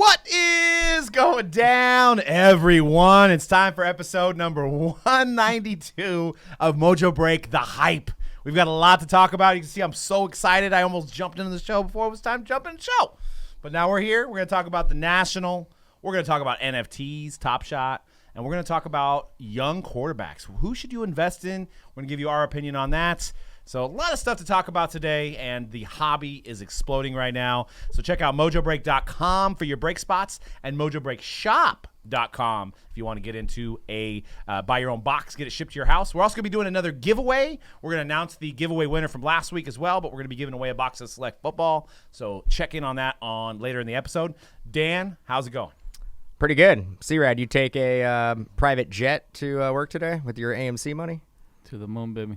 What is going down, everyone? It's time for episode number 192 of Mojobreak, The Hype. We've got a lot to talk about. You can see I'm so excited. I almost jumped into the show before it was time to jump in the show. But now we're here. We're going to talk about the National. We're going to talk about NFTs, Top Shot. And we're going to talk about young quarterbacks. Who should you invest in? We're going to give you our opinion on that. So a lot of stuff to talk about today, and the hobby is exploding right now. So check out Mojobreak.com for your break spots and MojobreakShop.com if you want to get into buy your own box, get it shipped to your house. We're also going to be doing another giveaway. We're going to announce the giveaway winner from last week as well, but we're going to be giving away a box of Select Football. So check in on that later in the episode. Dan, how's it going? Pretty good. C-Rad, you take a private jet to work today with your AMC money? To the moon, baby.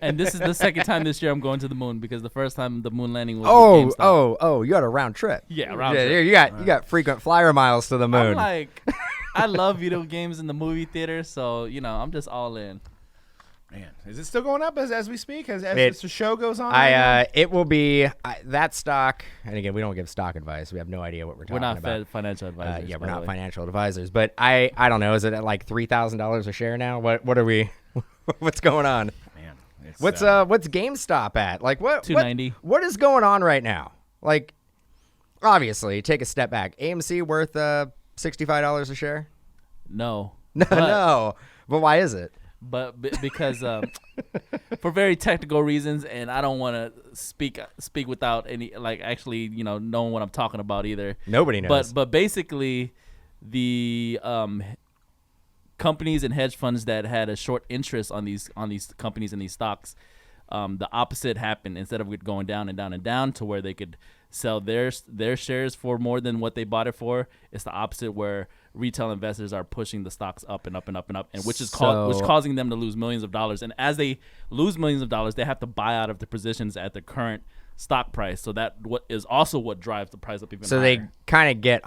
And this is the second time this year I'm going to the moon, because the first time the moon landing was with GameStop. You had a round trip. Yeah, round trip. You got frequent flyer miles to the moon. I'm like, I love video games in the movie theater, so I'm just all in. Man, is it still going up as we speak? As the show goes on? It will be that stock. And again, we don't give stock advice. We have no idea what we're talking about. We're not financial advisors. We're not financial advisors. But I don't know. Is it at like $3,000 a share now? What are we? What's going on? Man, what's GameStop at? Like what? $290. What is going on right now? Like, obviously, take a step back. AMC worth $65 a share? No. No. But why is it? But because for very technical reasons, and I don't want to speak without any actually knowing what I'm talking about either. Nobody knows. But basically, the companies and hedge funds that had a short interest on these companies and these stocks, the opposite happened. Instead of it going down and down and down to where they could sell their shares for more than what they bought it for, it's the opposite, where retail investors are pushing the stocks up and up and up and up, and which causing them to lose millions of dollars. And as they lose millions of dollars, they have to buy out of the positions at the current stock price. So that is also what drives the price up even higher. So they kind of get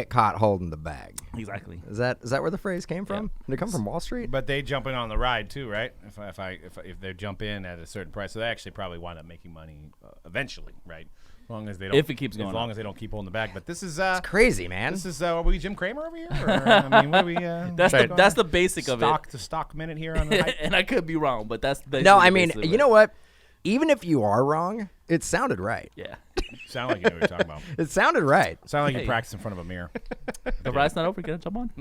caught holding the bag. Exactly. Is that where the phrase came from? Yeah. Did it come from Wall Street? But they jump in on the ride too, right? If they jump in at a certain price, so they actually probably wind up making money eventually, right? As long as they don't, if it keeps going, as long as they don't keep holding the bag. But this is it's crazy, man. This is are we Jim Cramer over here? Or, I mean, what are we? That's the basic of it. The stock minute here on the hype. And I could be wrong, but that's basically no. I mean, you know what? Even if you are wrong, it sounded right. Yeah. Sound like you know what you're talking about. It sounded right. Sound like you practice in front of a mirror. The ride's not over. Get a jump on.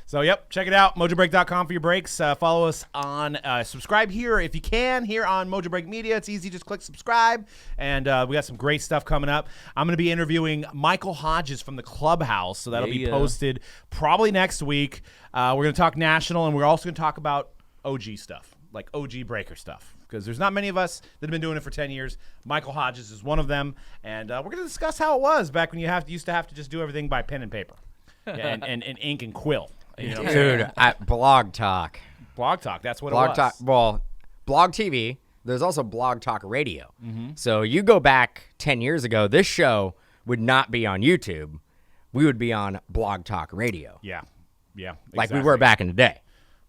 So, yep, check it out, Mojobreak.com for your breaks. Follow us on, subscribe here if you can, here on Mojobreak Media. It's easy, just click subscribe, and we got some great stuff coming up. I'm going to be interviewing Michael Hodges from the Clubhouse, so that'll be posted probably next week. We're going to talk national, and we're also going to talk about OG stuff, like OG breaker stuff, because there's not many of us that have been doing it for 10 years. Michael Hodges is one of them, and we're going to discuss how it was back when you used to have to just do everything by pen and paper and ink and quill. Dude, at Blog Talk. Blog Talk, that's what Blog it was. Talk, well, Blog TV. There's also Blog Talk Radio. Mm-hmm. So you go back 10 years ago, this show would not be on YouTube. We would be on Blog Talk Radio. Yeah, like we were back in the day.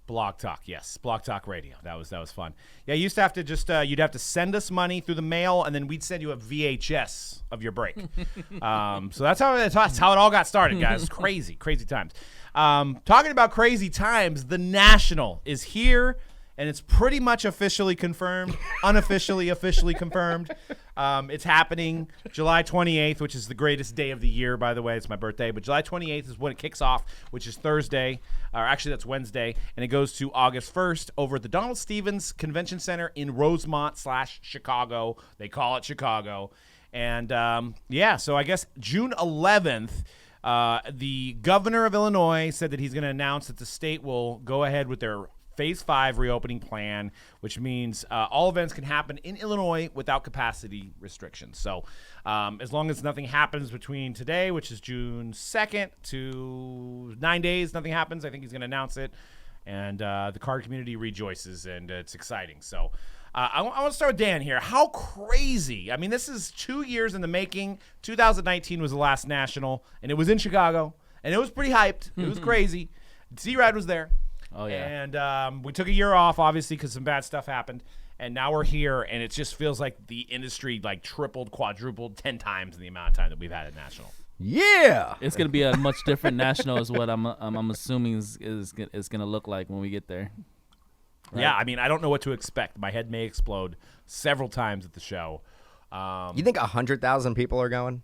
Blog Talk, yes. Blog Talk Radio. That was fun. Yeah, you used to have to just you'd have to send us money through the mail, and then we'd send you a VHS of your break. So that's how it all got started, guys. It's crazy times. Talking about crazy times, the National is here, and it's pretty much officially confirmed, unofficially, officially confirmed. It's happening July 28th, which is the greatest day of the year, by the way. It's my birthday, but July 28th is when it kicks off, which is Thursday, or actually that's Wednesday, and it goes to August 1st over at the Donald Stevens Convention Center in Rosemont / Chicago. They call it Chicago. And, so I guess June 11th, the governor of Illinois said that he's going to announce that the state will go ahead with their Phase 5 reopening plan, which means all events can happen in Illinois without capacity restrictions. So as long as nothing happens between today, which is June 2nd, to 9 days, nothing happens, I think he's going to announce it. And the card community rejoices, and it's exciting. So I want to start with Dan here. How crazy. I mean, this is 2 years in the making. 2019 was the last National, and it was in Chicago, and it was pretty hyped. It was crazy. C-Rad was there. Oh, yeah. And we took a year off, obviously, because some bad stuff happened. and now we're here, and it just feels like the industry like tripled, quadrupled, 10 times in the amount of time that we've had at National. Yeah. It's gonna be a much different National, is what I'm assuming is gonna look like when we get there. Right? Yeah, I mean, I don't know what to expect. My head may explode several times at the show. You think 100,000 people are going?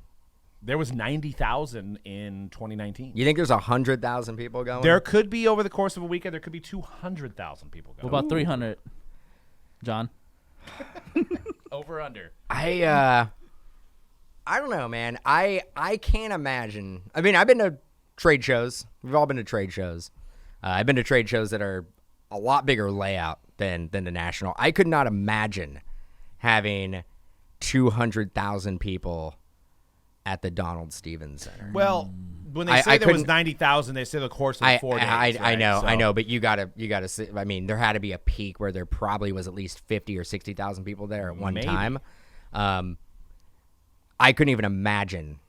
There was 90,000 in 2019. You think there's 100,000 people going? There could be, over the course of a weekend, there could be 200,000 people going. What about 300, John? Over under? I don't know, man. I can't imagine. I mean, I've been to trade shows. We've all been to trade shows. I've been to trade shows that are a lot bigger layout than the National. I could not imagine having 200,000 people at the Donald Stevens Center. Well, when they say there was 90,000, they say the course of 4 days. I know, so. I know, but you gotta see. I mean, there had to be a peak where there probably was at least 50 or 60,000 people there at one time. I couldn't even imagine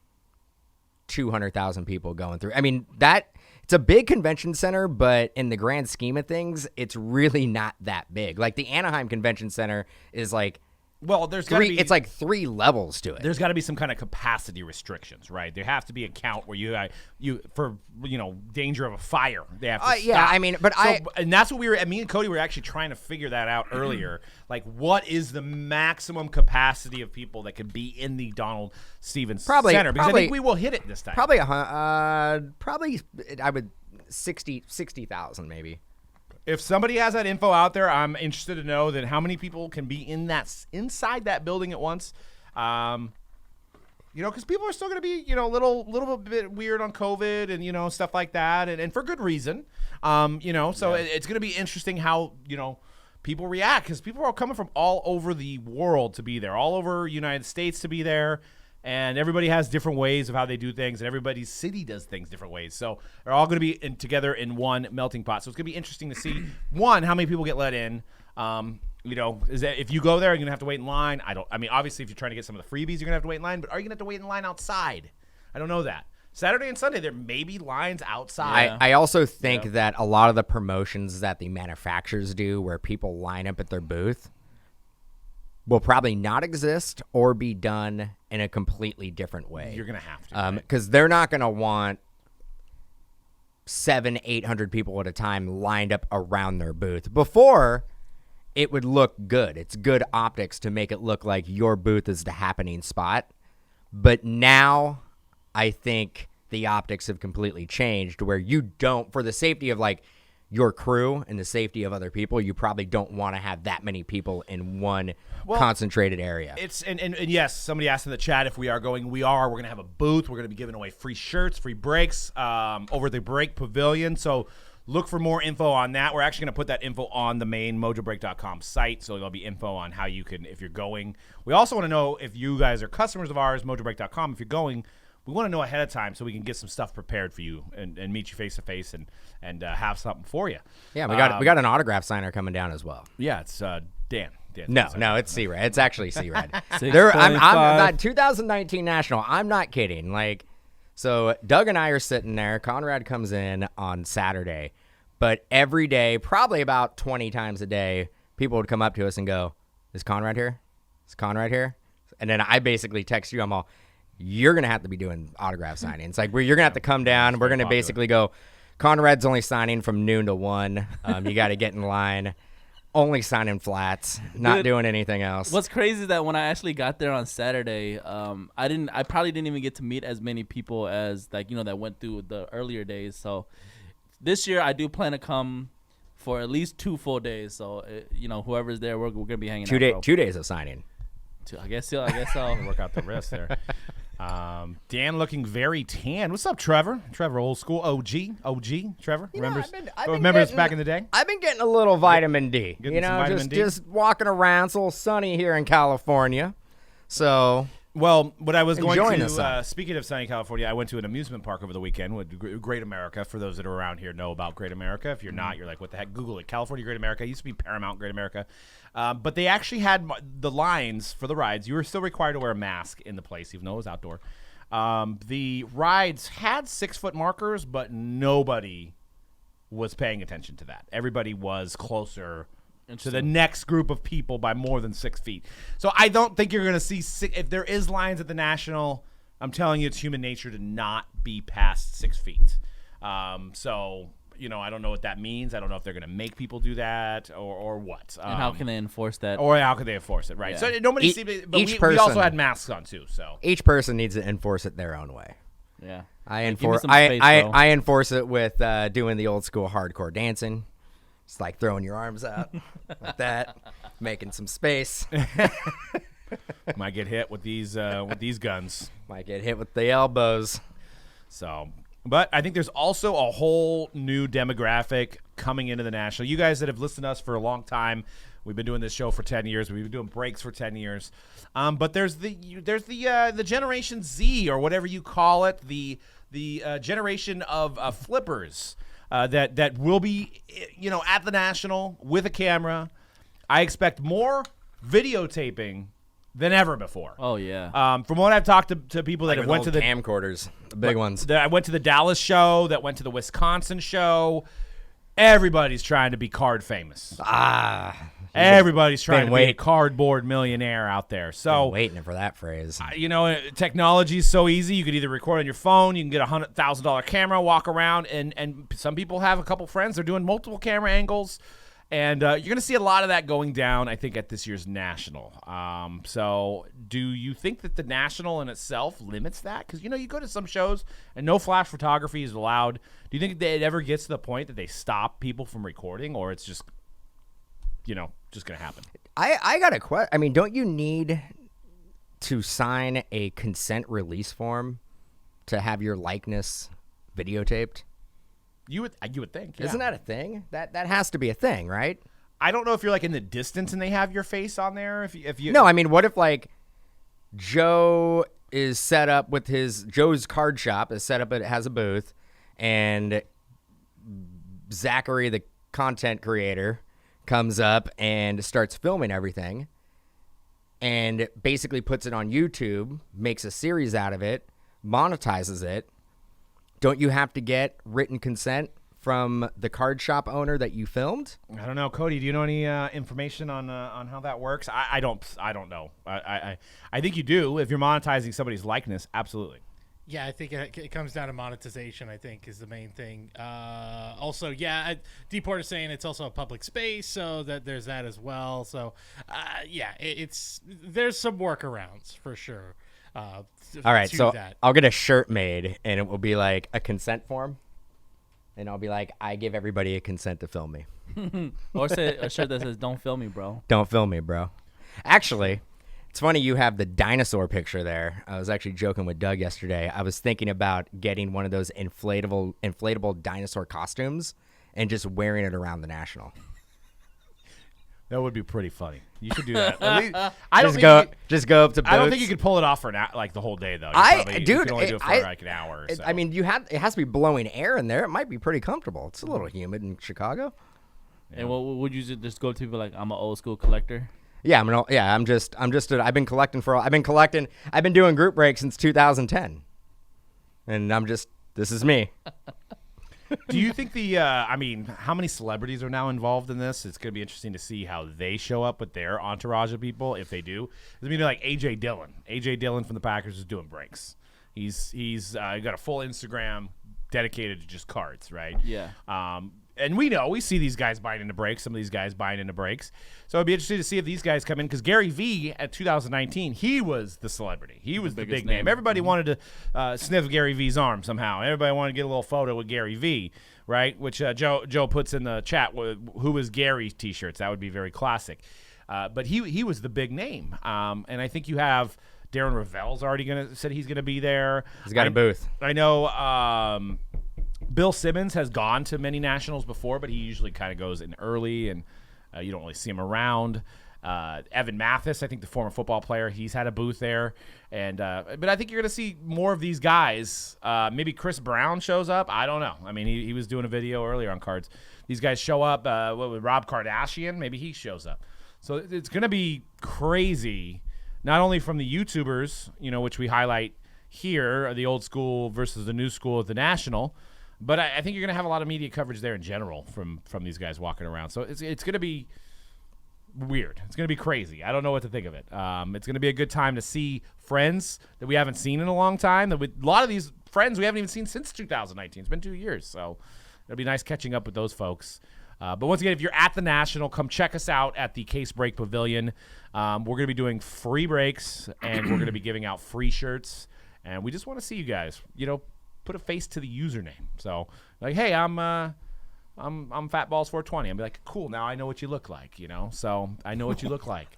200,000 people going through. I mean, it's a big convention center, but in the grand scheme of things, it's really not that big. Like the Anaheim Convention Center is like, well, there's got to be. it's like 3 levels to it. There's got to be some kind of capacity restrictions, right? There have to be a count where you for danger of a fire. They have to yeah, stop. I mean, but and that's what me and Cody were actually trying to figure that out earlier. Like, what is the maximum capacity of people that could be in the Donald Stevens Center? Because I think we will hit it this time. Probably I would 60,000 maybe. If somebody has that info out there, I'm interested to know that how many people can be inside that building at once. Because people are still going to be, a little bit weird on COVID and stuff like that, and for good reason. So it's going to be interesting how people react, because people are coming from all over the world to be there, all over United States to be there. And everybody has different ways of how they do things, and everybody's city does things different ways. So they're all going to be together in one melting pot. So it's going to be interesting to see, one, how many people get let in. Is that if you go there, you're going to have to wait in line. Obviously, if you're trying to get some of the freebies, you're going to have to wait in line. But are you going to have to wait in line outside? I don't know that. Saturday and Sunday, there may be lines outside. I also think that a lot of the promotions that the manufacturers do, where people line up at their booth, will probably not exist or be done in a completely different way. You're going to have to. Because they're not going to want 700-800 people at a time lined up around their booth. Before, it would look good. It's good optics to make it look like your booth is the happening spot. But now, I think the optics have completely changed, where you don't, for the safety of your crew and the safety of other people, you probably don't want to have that many people in one concentrated area. And yes, somebody asked in the chat if we are going. We're going to have a booth. We're going to be giving away free shirts, free breaks over the Break Pavilion. So look for more info on that. We're actually going to put that info on the main Mojobreak.com site. So there'll be info on how you can, if you're going. We also want to know if you guys are customers of ours, Mojobreak.com. If you're going, we want to know ahead of time so we can get some stuff prepared for you and meet you face to face and have something for you. Yeah, we got an autograph signer coming down as well. Yeah, it's Dan. No, it's C-Red. It's actually C-Red. I'm 2019 National. I'm not kidding. So Doug and I are sitting there. Conrad comes in on Saturday, but every day, probably about 20 times a day, people would come up to us and go, "Is Conrad here? Is Conrad here?" And then I basically text you. I'm all, "You're going to have to be doing autograph signings. You're going to have to come down. We're going to basically go, Conrad's only signing from noon to 1. You got to get in line. Only signing flats, not doing anything else." What's crazy is that when I actually got there on Saturday, I probably didn't even get to meet as many people as that went through the earlier days. So this year I do plan to come for at least 2 full days. So whoever's there, we're going to be hanging out. 2 days of signing. I guess I'll work out the rest there. Dan looking very tan. What's up, Trevor? Trevor, old school OG. Trevor, remember this back in the day? I've been getting a little vitamin D. Getting some vitamin D? Just walking around. It's a little sunny here in California. So, well, what I was going enjoying to, speaking of sunny California, I went to an amusement park over the weekend with Great America. For those that are around here know about Great America. If you're not, you're like, what the heck? Google it. California Great America. It used to be Paramount Great America. But they actually had the lines for the rides. You were still required to wear a mask in the place, even though it was outdoor. The rides had 6-foot markers, but nobody was paying attention to that. Everybody was closer to the next group of people by more than 6 feet. So I don't think you're going to see if there is lines at the National. I'm telling you, it's human nature to not be past 6 feet. So I don't know what that means. I don't know if they're going to make people do that or what. And how can they enforce that? Or how can they enforce it? Right. Yeah. So nobody seems. But we also had masks on too. So each person needs to enforce it their own way. Yeah. I enforce it with doing the old school hardcore dancing. It's like throwing your arms out like that, making some space. Might get hit with these guns. Might get hit with the elbows. So, but I think there's also a whole new demographic coming into the National. You guys that have listened to us for a long time, we've been doing this show for 10 years. We've been doing breaks for 10 years. But there's the Generation Z or whatever you call it, the generation of flippers that will be at the National with a camera. I expect more videotaping than ever before. Oh yeah. From what I've talked to people that have went to the camcorders, the big ones. I went to the Dallas show, that went to the Wisconsin show. Everybody's trying to be card famous. Everybody's trying to be a cardboard millionaire out there. So waiting for that phrase. Technology is so easy. You could either record on your phone, you can get a $100,000 camera, walk around, and some people have a couple friends. They're doing multiple camera angles. And you're going to see a lot of that going down, I think, at this year's National. So do you think that the National in itself limits that? Because, you go to some shows and no flash photography is allowed. Do you think that it ever gets to the point that they stop people from recording, or it's just, just going to happen? I got a question. I mean, don't you need to sign a consent release form to have your likeness videotaped? You would think. Yeah. Isn't that a thing? That has to be a thing, right? I don't know if you're like in the distance and they have your face on there. If you No, I mean, what if like Joe is set up with Joe's card shop is set up, it has a booth, and Zachary, the content creator, comes up and starts filming everything and basically puts it on YouTube, makes a series out of it, monetizes it. Don't you have to get written consent from the card shop owner that you filmed? I don't know, Cody. Do you know any information on how that works? I don't know. I think you do if you're monetizing somebody's likeness. Absolutely. Yeah, I think it comes down to monetization. I think is the main thing. Also, yeah, D-Port is saying it's also a public space, so that there's that as well. So, there's some workarounds for sure. All right, so I'll get a shirt made, and it will be like a consent form, and I'll be like, I give everybody a consent to film me. Or say a shirt that says, "Don't film me, bro." Don't film me, bro. Actually, it's funny you have the dinosaur picture there. I was actually joking with Doug yesterday. I was thinking about getting one of those inflatable dinosaur costumes and just wearing it around the National. That would be pretty funny. You should do that. At least, just go up to booths. I don't think you could pull it off for the whole day though. You can only do it for like an hour. Or so. I mean, it has to be blowing air in there. It might be pretty comfortable. It's a little humid in Chicago. Yeah. And what would you just go to people like, I'm an old school collector? Yeah, I've been collecting. I've been doing group breaks since 2010, and this is me. Do you think how many celebrities are now involved in this? It's going to be interesting to see how they show up with their entourage of people, if they do. I mean, like A.J. Dillon. A.J. Dillon from the Packers is doing breaks. He's got a full Instagram dedicated to just cards, right? Yeah. And we see these guys buying into breaks, some of these guys buying into breaks. So it'd be interesting to see if these guys come in, because Gary V at 2019, he was the celebrity. He was the big name. Everybody wanted to sniff Gary V's arm somehow. Everybody wanted to get a little photo with Gary V, right? Which Joe puts in the chat, who was Gary's t-shirts. That would be very classic. But he was the big name. And I think you have Darren Ravel's already said he's going to be there. He's got a booth. I know Bill Simmons has gone to many Nationals before, but he usually kind of goes in early, and you don't really see him around. Evan Mathis, I think the former football player, he's had a booth there. And but I think you're going to see more of these guys. Maybe Chris Brown shows up. I don't know. I mean, he was doing a video earlier on cards. These guys show up. With Rob Kardashian, maybe he shows up. So it's going to be crazy, not only from the YouTubers, which we highlight here, the old school versus the new school at the National, but I think you're going to have a lot of media coverage there in general from these guys walking around. So it's going to be weird. It's going to be crazy. I don't know what to think of it. It's going to be a good time to see friends that we haven't seen in a long time. A lot of these friends we haven't even seen since 2019. It's been 2 years, so it'll be nice catching up with those folks. But once again, if you're at the National, come check us out at the Case Break Pavilion. We're going to be doing free breaks, and we're going to be giving out free shirts. And we just want to see you guys, put a face to the username. So, like, hey, I'm Fatballs420. I'll be like, cool, now I know what you look like, So I know what you look like.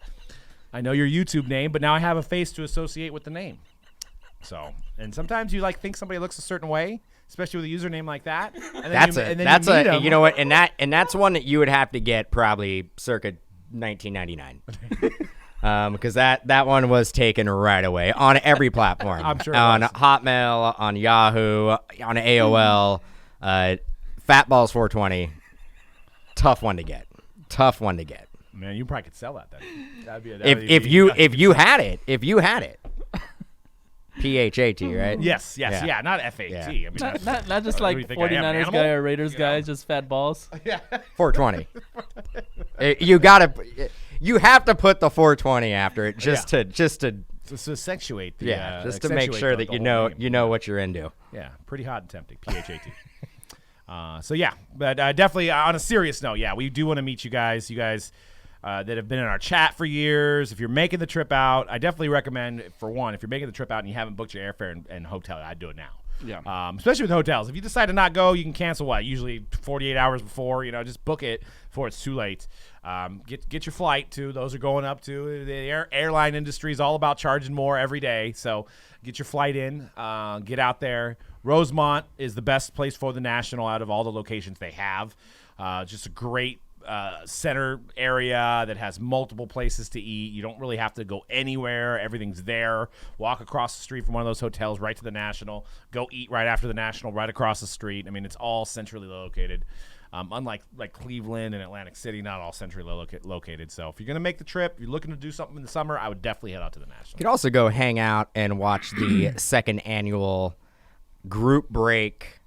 I know your YouTube name, but now I have a face to associate with the name. So, and sometimes you think somebody looks a certain way, especially with a username like that. And then you know what, and that's one that you would have to get probably circa 1999. Because that one was taken right away on every platform. I'm sure on Hotmail, on Yahoo, on AOL, Fatballs420. Tough one to get. Man, you probably could sell that then. If you had it. PHAT, right? Yes, yeah, not FAT. Yeah. I mean, Not just like 49ers guy or Raiders guy, just fat balls. Yeah. 420. You have to put the 420 after it just to accentuate the just to make sure that you know what you're into. Yeah, pretty hot and tempting. PHAT. So yeah, but definitely on a serious note, yeah, we do want to meet you guys. You guys that have been in our chat for years. If you're making the trip out, I definitely recommend, for one, if you're making the trip out and you haven't booked your airfare and hotel, I'd do it now. Yeah. Especially with hotels. If you decide to not go, you can cancel usually 48 hours before. Just book it before it's too late. Get your flight too. Those are going up too. The airline industry is all about charging more every day. So get your flight in. Get out there. Rosemont is the best place for the National out of all the locations they have. Just a great center area that has multiple places to eat. You don't really have to go anywhere. Everything's there. Walk across the street from one of those hotels right to the National. Go eat right after the National right across the street. I mean, it's all centrally located. Unlike Cleveland and Atlantic City, not all centrally located. So if you're going to make the trip, you're looking to do something in the summer, I would definitely head out to the National. You could also go hang out and watch the second annual group break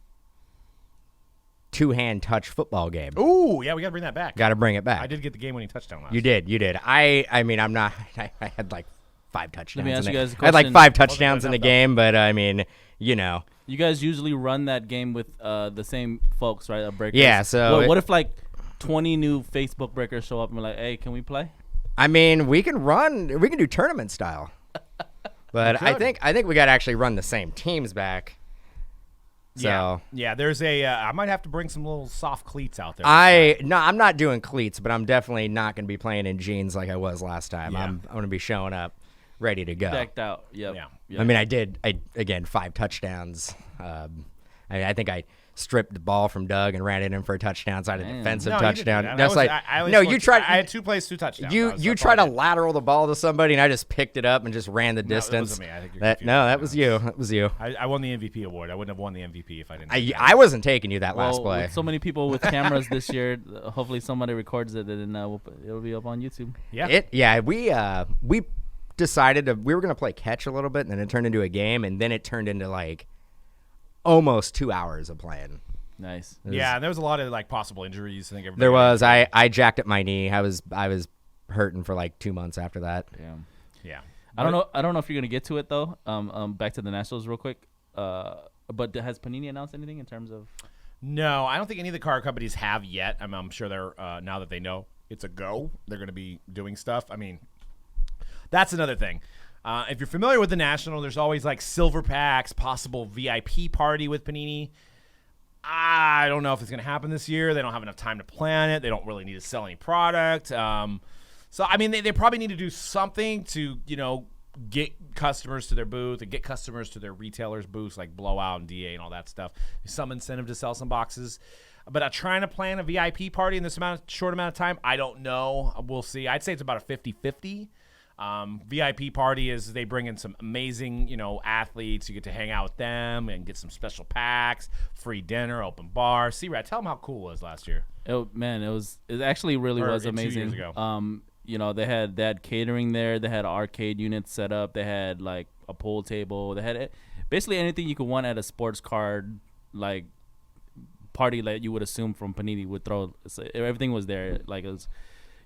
two-hand touch football game. Ooh, yeah, we got to bring that back. Got to bring it back. I did get the game-winning touchdown last. You did. I mean, I'm not. I had like 5 touchdowns. Let me ask you guys a I had like question. 5 touchdowns in the game, but I mean, You guys usually run that game with the same folks, right? Breakers. Yeah. So what if 20 new Facebook breakers show up and we're like, hey, can we play? I mean, we can do tournament style. But I think we got to actually run the same teams back. So yeah, there's I might have to bring some little soft cleats out there. I'm not doing cleats, but I'm definitely not going to be playing in jeans like I was last time. Yeah. I'm going to be showing up ready to go. Decked out. Yep. Yeah. I mean, again 5 touchdowns. I think I stripped the ball from Doug and ran it in for a touchdown. So I had a defensive touchdown. You tried. I had 2 plays, 2 touchdowns. You tried to lateral the ball to somebody, and I just picked it up and just ran the distance. That wasn't me. I think you're that was you. That was you. I won the MVP award. I wouldn't have won the MVP if I didn't. I wasn't taking you that last play. With so many people with cameras this year, hopefully somebody records it and it'll be up on YouTube. Yeah. We decided we were going to play catch a little bit, and then it turned into a game, and then it turned into almost 2 hours of playing. Nice. Yeah, and there was a lot of possible injuries. I think there was. I jacked up my knee. I was hurting for 2 months after that. Yeah. I don't know if you're gonna get to it though. Back to the Nationals real quick. But has Panini announced anything in terms of? No, I don't think any of the car companies have yet. I'm sure they're now that they know it's a go, they're going to be doing stuff. I mean, that's another thing. If you're familiar with the National, there's always silver packs, possible VIP party with Panini. I don't know if it's going to happen this year. They don't have enough time to plan it. They don't really need to sell any product. So, I mean, they probably need to do something to, get customers to their booth and get customers to their retailers' booths like Blowout and DA and all that stuff. Some incentive to sell some boxes. But trying to plan a VIP party in this short amount of time, I don't know. We'll see. I'd say it's about a 50-50. VIP party is they bring in some amazing, athletes. You get to hang out with them and get some special packs, free dinner, open bar. C-Rat, tell them how cool it was last year. It actually really was amazing. 2 years ago. They had catering there. They had arcade units set up. They had a pool table. They had basically anything you could want at a sports card party that you would assume from Panini would throw. So everything was there. It was.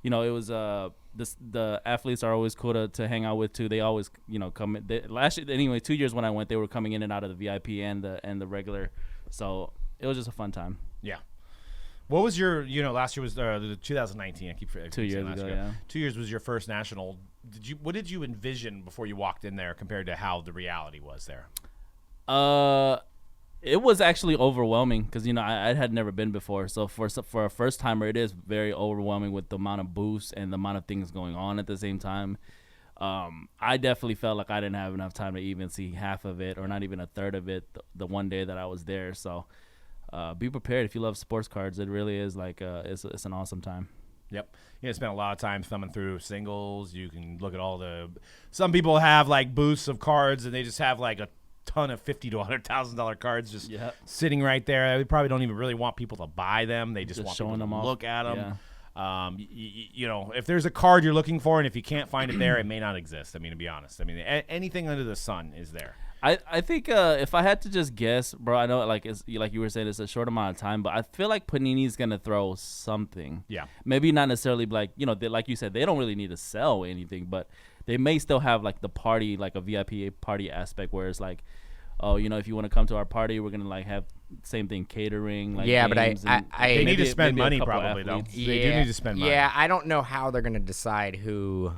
it was the athletes are always cool to hang out with too. They always come in. Last year, anyway, 2 years when I went, they were coming in and out of the VIP and the regular. So it was just a fun time. Yeah. What was your, last year was the 2019. I keep 2 years ago, yeah. 2 years was your first national. What did you envision before you walked in there compared to how the reality was there? It was actually overwhelming because I had never been before. So for a first timer, it is very overwhelming with the amount of booths and the amount of things going on at the same time. I definitely felt like I didn't have enough time to even see half of it or not even a third of it the one day that I was there. So be prepared if you love sports cards. It really is like it's an awesome time. Yep. Spent a lot of time thumbing through singles. You can look at some people have like booths of cards and they just have like a ton of $50,000 to $100,000 cards just sitting right there. They probably don't even really want people to buy them. They just want showing people them to off. look at them. Yeah. If there's a card you're looking for and if you can't find it there, it may not exist. I mean, to be honest, anything under the sun is there. I think if I had to just guess, bro, I know like you were saying it's a short amount of time, but I feel like Panini's gonna throw something. Yeah. Maybe not necessarily like like you said, they don't really need to sell anything, but they may still have like the party, like a VIP party aspect where it's like, oh, if you want to come to our party, we're gonna like have same thing, catering. Like yeah, but they need to spend money probably though. Yeah, they do need to spend money. Yeah, I don't know how they're gonna decide who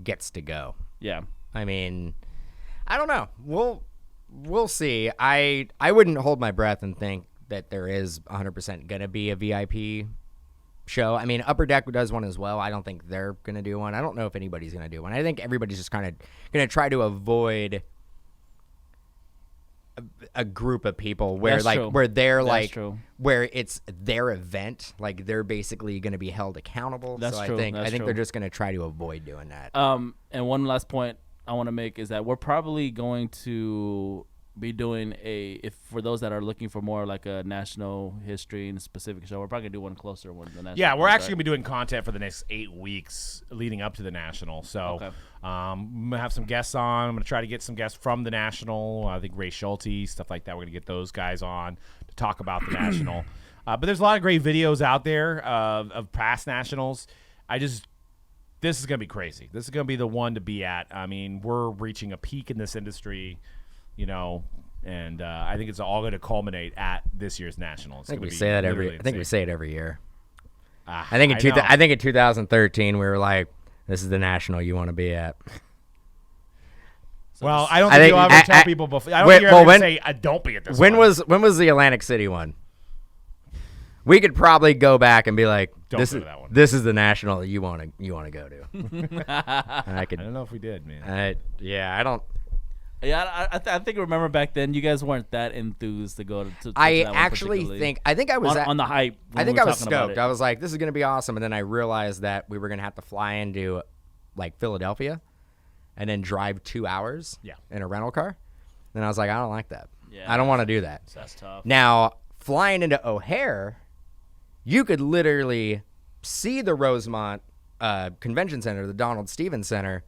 gets to go. Yeah. I mean, I don't know. We'll see. I wouldn't hold my breath and think that there is 100% going to be a VIP show. I mean, Upper Deck does one as well. I don't think they're going to do one. I don't know if anybody's going to do one. I think everybody's just kind of going to try to avoid a group of people where That's true. where they're That's like true. where it's their event, like they're basically going to be held accountable. That's so true. I think That's true. they're just going to try to avoid doing that. And one last point I want to make is that we're probably going to be doing if for those that are looking for more like a national history and specific show, we're probably gonna do one closer one than the national. Yeah, we're actually gonna be doing content for the next 8 weeks leading up to the national. So Okay. I'm gonna have some guests on. I'm gonna try to get some guests from the national. I think Ray Schulte, stuff like that. We're gonna get those guys on to talk about the national. But there's a lot of great videos out there of past nationals. This is going to be crazy. This is going to be the one to be at. I mean, we're reaching a peak in this industry, and I think it's all going to culminate at this year's national. I think we say that every year. I think in 2013 we were like, "This is the national you want to be at." Well, I don't think you'll ever tell people before. I don't think you're ever say, "Don't be at this." When was the Atlantic City one? We could probably go back and be like, "This is that one. This is the national that you want to go to." I don't know if we did, man. I don't. Yeah, I think I remember back then you guys weren't that enthused to go to I that actually think I was on the hype. I think I was stoked. I was like, "This is going to be awesome," and then I realized that we were going to have to fly into like Philadelphia, and then drive 2 hours in a rental car. And I was like, "I don't like that. Yeah, I don't want to do that." That's tough. Now flying into O'Hare, you could literally see the Rosemont Convention Center, the Donald Stevens Center,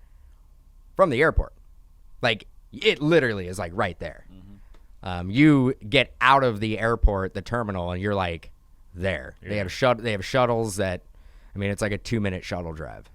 from the airport. Like, it literally is, like, right there. Mm-hmm. You get out of the airport, the terminal, and you're, like, there. Yeah. They have shuttles that, I mean, it's like a 2-minute shuttle drive.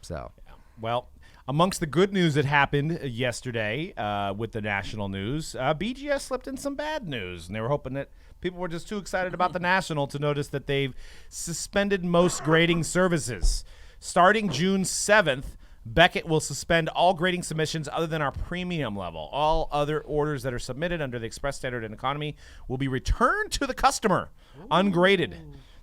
So. Well, amongst the good news that happened yesterday with the national news, BGS slipped in some bad news, and they were hoping that people were just too excited about the national to notice that they've suspended most grading services. Starting June 7th, Beckett will suspend all grading submissions other than our premium level. All other orders that are submitted under the Express, Standard, and Economy will be returned to the customer ungraded.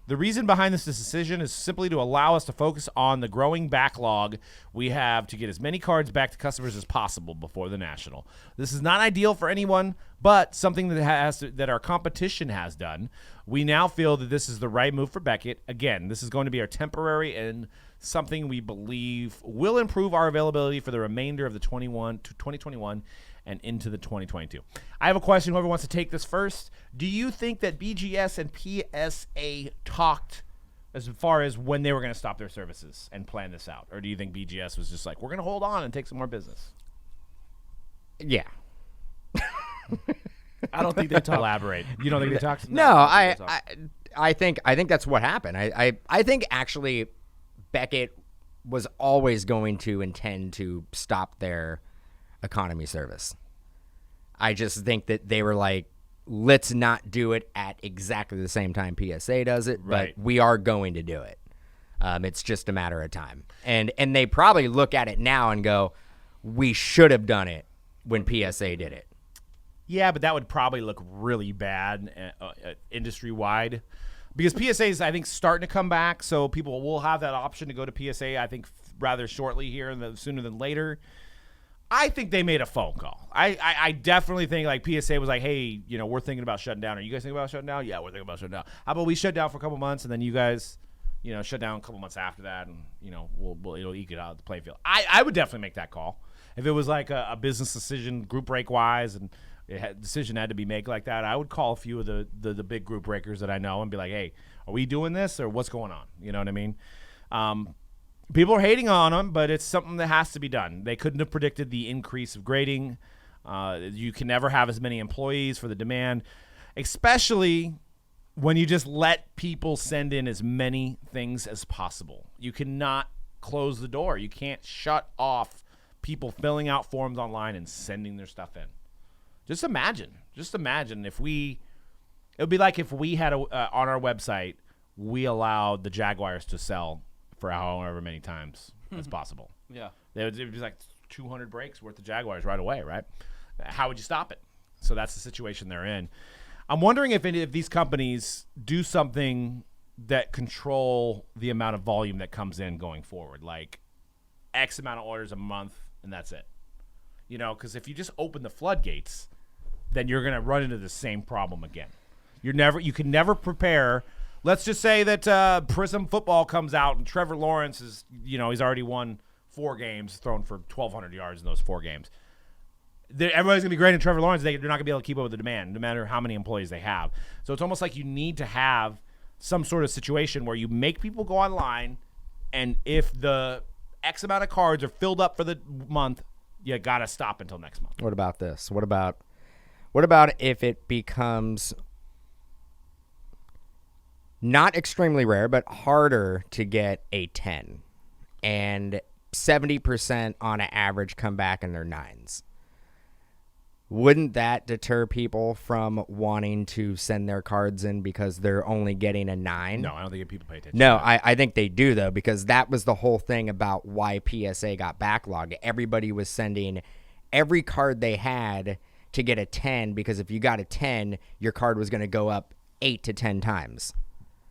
The reason behind this decision is simply to allow us to focus on the growing backlog we have to get as many cards back to customers as possible before the national. This is not ideal for anyone, but something that our competition has done. We now feel that this is the right move for Beckett. Again, this is going to be our temporary and something we believe will improve our availability for the remainder of the 2021 and into the 2022. I have a question. Whoever wants to take this first. Do you think that BGS and PSA talked as far as when they were going to stop their services and plan this out? Or do you think BGS was just like, we're going to hold on and take some more business? Yeah. I don't think they talked. Elaborate. You don't think they talked? No, I think that's what happened. I think actually Beckett was always going to intend to stop their economy service. I just think that they were like, let's not do it at exactly the same time PSA does it, Right. but we are going to do it. It's just a matter of time. And they probably look at it now and go, we should have done it when PSA did it. Yeah, but that would probably look really bad industry-wide. Because PSA is, I think, starting to come back, so people will have that option to go to PSA, I think, rather shortly here, sooner than later. I think they made a phone call. I definitely think, like, PSA was like, hey, we're thinking about shutting down. Are you guys thinking about shutting down? Yeah, we're thinking about shutting down. How about we shut down for a couple months, and then you guys, shut down a couple months after that, and, it'll eke it out of the playing field. I would definitely make that call. If it was like a business decision, group break-wise, and decision had to be made like that, I would call a few of the big group breakers that I know and be like, hey, are we doing this or what's going on? You know what I mean? People are hating on them, but it's something that has to be done. They couldn't have predicted the increase of grading. You can never have as many employees for the demand, especially when you just let people send in as many things as possible. You cannot close the door. You can't shut off people filling out forms online and sending their stuff in. Just imagine if it would be like if we had on our website, we allowed the Jaguars to sell for however many times as possible. Yeah. It would be like 200 breaks worth of Jaguars right away, right? How would you stop it? So that's the situation they're in. I'm wondering if any of these companies do something that control the amount of volume that comes in going forward, like X amount of orders a month, and that's it. Because if you just open the floodgates, then you're going to run into the same problem again. You can never prepare. Let's just say that Prism football comes out and Trevor Lawrence is, he's already won 4 games, thrown for 1,200 yards in those 4 games. Everybody's going to be great in Trevor Lawrence. They're not going to be able to keep up with the demand, no matter how many employees they have. So it's almost like you need to have some sort of situation where you make people go online, and if the X amount of cards are filled up for the month, you got to stop until next month. What about this? What about if it becomes not extremely rare, but harder to get a 10, and 70% on an average come back in their 9s? Wouldn't that deter people from wanting to send their cards in because they're only getting a 9? No, I don't think people pay attention. No, to that. I think they do, though, because that was the whole thing about why PSA got backlogged. Everybody was sending every card they had to get a 10, because if you got a 10, your card was going to go up 8 to 10 times.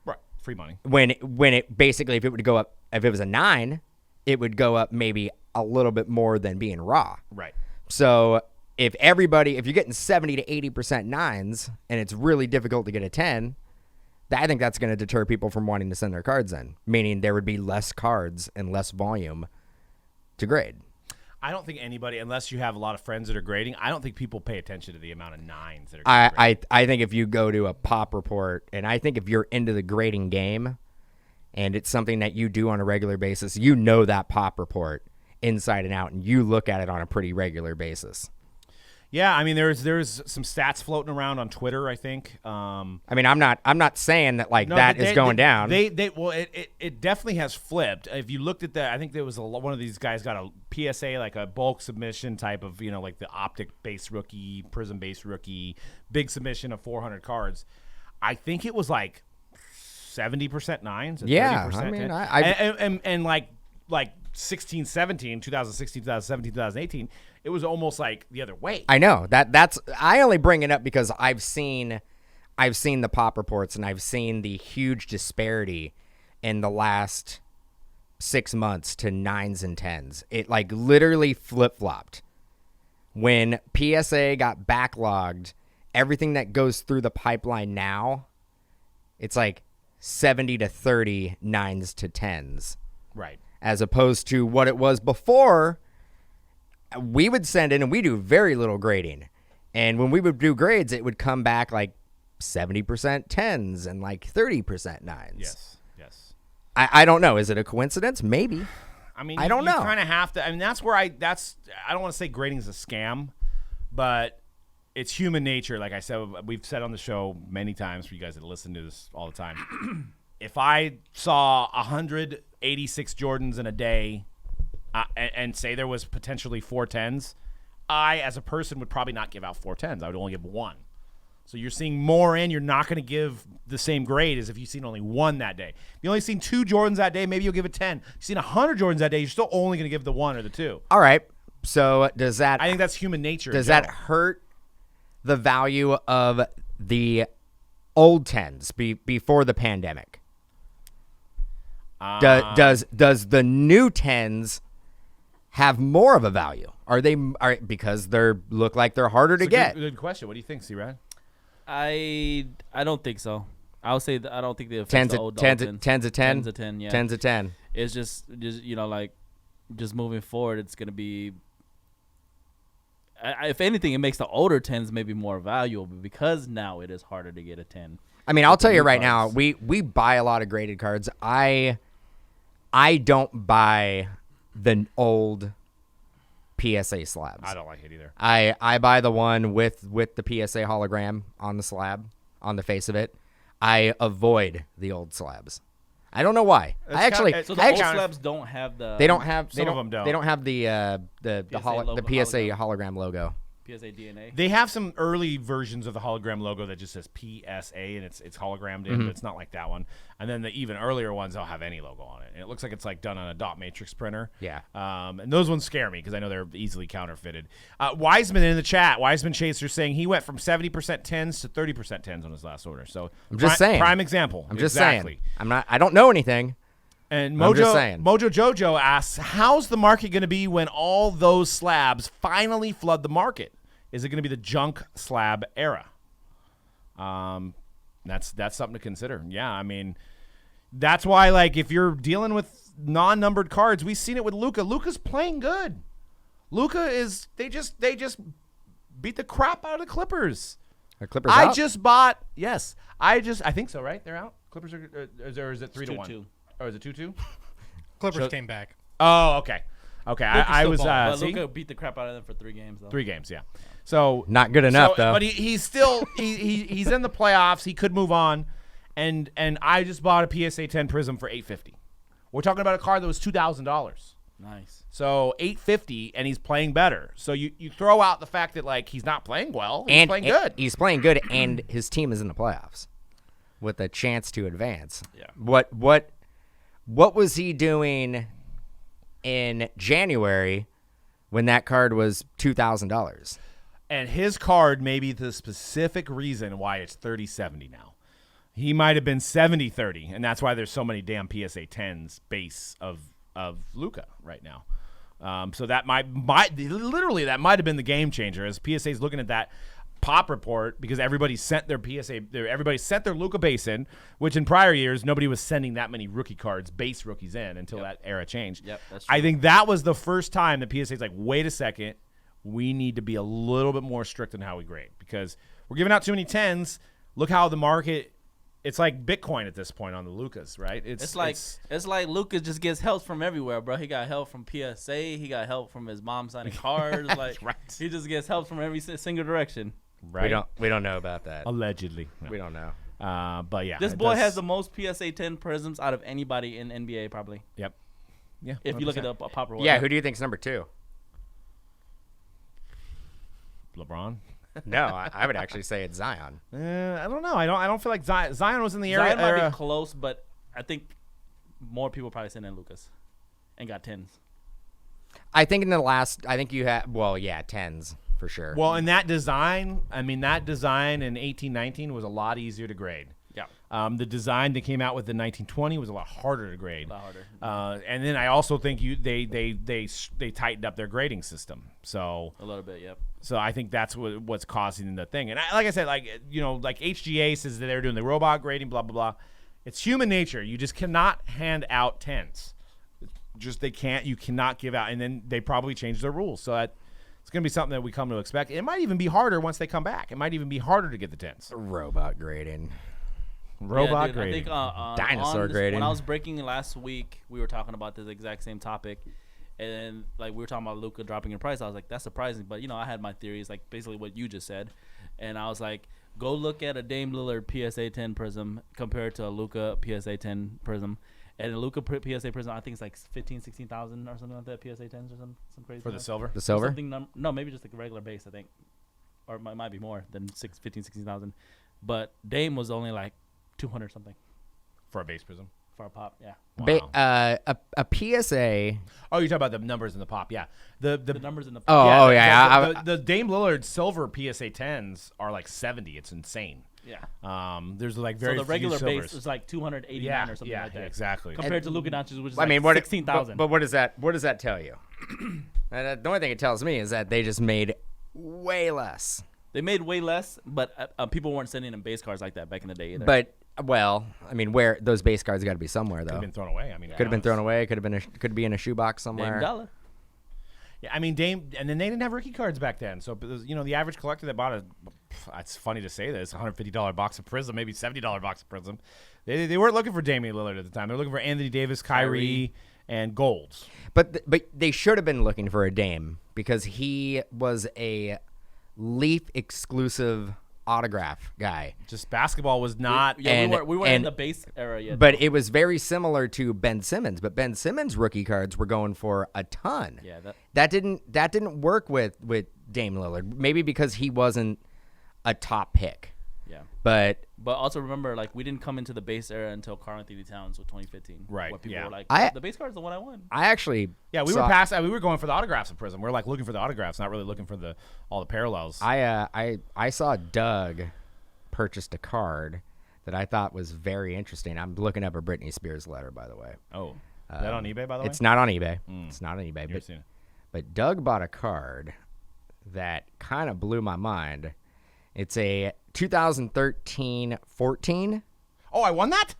Right, free money. When it basically, if it would go up, if it was a 9, it would go up maybe a little bit more than being raw. Right. So if you're getting 70 to 80% 9s and it's really difficult to get a 10, I think that's going to deter people from wanting to send their cards in, meaning there would be less cards and less volume to grade. I don't think anybody, unless you have a lot of friends that are grading, I don't think people pay attention to the amount of 9s that are graded. I think if you go to a pop report, and I think if you're into the grading game and it's something that you do on a regular basis, you know that pop report inside and out, and you look at it on a pretty regular basis. Yeah, I mean, there's some stats floating around on Twitter, I think. I mean, I'm not saying that that is going down. It definitely has flipped. If you looked at that, I think there was one of these guys got a PSA, like a bulk submission type of, like the optic-based rookie, prism-based rookie, big submission of 400 cards. I think it was like 70% 9s. And yeah, 30% I mean, and like 16, 17, 2016, 2017, 2018, it was almost like the other way. I know that's. I only bring it up because I've seen the pop reports, and I've seen the huge disparity in the last 6 months to 9s and 10s. It literally flip-flopped. When PSA got backlogged, everything that goes through the pipeline now, it's like 70 to 30 9s to 10s. Right. As opposed to what it was before. We would send in, and we do very little grading. And when we would do grades, it would come back like 70% 10s and like 30% 9s. Yes. I don't know. Is it a coincidence? Maybe. I mean, I don't know. You kind of have to. I mean, that's where I don't want to say grading is a scam, but it's human nature. Like I said, we've said on the show many times for you guys that listen to this all the time. if I saw 186 Jordans in a day and say there was potentially 4 10s, I, as a person, would probably not give out 4 10s. I would only give 1. So you're seeing more in. You're not going to give the same grade as if you've seen only 1 that day. If you only seen 2 Jordans that day, maybe you'll give it 10. You've seen 100 Jordans that day, you're still only going to give the 1 or the 2. All right. So does that? I think that's human nature. Does that hurt the value of the old 10s before the pandemic? Does the new 10s have more of a value? Are because they look like they're harder to get? Good question. What do you think, C-Rad? I don't think so. I'll say that I don't think they affect 10s the old 10s. 10s a 10? 10s a 10, yeah. 10s a 10. It's just like just moving forward, it's going to be if anything, it makes the older 10s maybe more valuable because now it is harder to get a 10. I mean, I'll tell you right now, we buy a lot of graded cards. I don't buy the old PSA slabs. I don't like it either. I buy the one with the PSA hologram on the slab, on the face of it. I avoid the old slabs. I don't know why. So the old slabs don't have the. They don't have. Some of them don't. They don't have the PSA hologram logo. PSA DNA. They have some early versions of the hologram logo that just says PSA and it's hologrammed in, but it's not like that one. And then the even earlier ones don't have any logo on it, and it looks like it's like done on a dot matrix printer. Yeah. And those ones scare me because I know they're easily counterfeited. Wiseman in the chat, Wiseman Chaser saying he went from 70% 10s to 30% 10s on his last order. So I'm just saying. Prime example. I'm just saying. I don't know anything. And Mojo Jojo asks, how's the market going to be when all those slabs finally flood the market? Is it going to be the junk slab era? That's something to consider. Yeah, I mean, that's why, like, if you're dealing with non-numbered cards, we've seen it with Luka. Luka's playing good. Luka is they just beat the crap out of the Clippers. Are Clippers out? I think so, right? They're out. Clippers are, or is it 3-1? Or is it 2-2? Clippers came back. Oh, okay. Okay, I was. Luka beat the crap out of them for 3 games, though. 3 games, yeah. So not good enough, though. But he's still he's in the playoffs. He could move on, and I just bought a PSA 10 Prism for $850. We're talking about a card that was $2,000. Nice. So $850, and he's playing better. So you throw out the fact that like he's not playing well. He's playing good. He's playing good, and his team is in the playoffs with a chance to advance. Yeah. What was he doing in January when that card was $2,000? And his card may be the specific reason why it's 30-70 now. He might have been 70-30, and that's why there's so many damn PSA 10s base of Luka right now. So that might have been the game changer as PSA's looking at that pop report because everybody sent their Luka base in, which in prior years nobody was sending that many rookie cards, base rookies in until that era changed. Yep, that's true. I think that was the first time that PSA's like, wait a second, we need to be a little bit more strict in how we grade because we're giving out too many 10s. Look how the market. It's like Bitcoin at this point on the Lukas, right? It's like Luka just gets help from everywhere, bro. He got help from PSA. He got help from his mom signing cards. Like right. He just gets help from every single direction. Right. We don't know about that. Allegedly. We don't know. But yeah. This boy has the most PSA 10 prisms out of anybody in NBA probably. Yep. Yeah. If 100%. you look at the pop report. Yeah, who do you think's number 2? LeBron? No, I would actually say it's Zion. I don't know. I don't feel like Zion was in the area. Zion might be close, but I think more people probably sent in Lucas and got 10s. I think in the last, you had 10s for sure. Well, in that design, in 18-19 was a lot easier to grade. Yeah. The design that came out with the 1920 was a lot harder to grade. A lot harder. And then I also think they tightened up their grading system. So a little bit, yep. So I think that's what's causing the thing. And like I said, like HGA says that they're doing the robot grading, blah blah blah. It's human nature. You just cannot hand out 10s. You cannot give out. And then they probably changed their rules. So it's going to be something that we come to expect. It might even be harder once they come back. It might even be harder to get the 10s. Robot grading. Robot dude, grading. I think Dinosaur grading. When I was breaking last week, we were talking about this exact same topic, And like we were talking about Luka dropping in price, I was like, that's surprising. But I had my theories, like basically what you just said, and I was like, go look at a Dame Lillard PSA 10 Prism compared to a Luka PSA 10 Prism, and a Luka PSA Prism, I think it's like 16,000 or something like that. PSA 10s or some crazy For the silver. The silver. No, maybe just like a regular base, I think, or it might be more than 16,000. But Dame was only like 200 something For a base prism. for a pop. Yeah. Wow. A PSA. Oh, you're talking about the numbers in the pop. Yeah. The numbers in the Oh, The Dame Lillard silver PSA 10s are like 70. It's insane. Yeah. There's like very So the regular few base silvers. is like 289 or something like that. Exactly. Compared to Luka Doncic, which is I mean, what 16,000. But what does that tell you? The only thing it tells me is that they just made way less. They made way less, but people weren't sending them base cards like that back in the day either. But well, I mean, where those base cards got to be somewhere though. Could have been thrown away. I mean, Could have been thrown away. Could be in a shoebox somewhere. Dame Dollar. Yeah, I mean, Dame, and then they didn't have rookie cards back then. So, the average collector that bought it's funny to say this, $150 box of Prism, maybe $70 box of Prism. They weren't looking for Damian Lillard at the time. They were looking for Anthony Davis, Kyrie, and golds. But they should have been looking for a Dame because he was a Leaf exclusive autograph guy. Just basketball was not. We weren't in the base era yet. But it was very similar to Ben Simmons. But Ben Simmons rookie cards were going for a ton. Yeah, that didn't work with Dame Lillard. Maybe because he wasn't a top pick. yeah. But also remember, like, we didn't come into the base era until Karl-Anthony Towns with 2015. Right, Where people yeah. were like, I- the base card is the one I want. I actually Yeah, we were past that. We were going for the autographs of Prism. We were like looking for the autographs, not really looking for all the parallels. I saw Doug purchased a card that I thought was very interesting. I'm looking up a Britney Spears letter, by the way. Oh, is that on eBay, by the way? It's not on eBay. It's not on eBay. Never seen it. But Doug bought a card that kind of blew my mind. It's a 2013-14 Oh, I won that?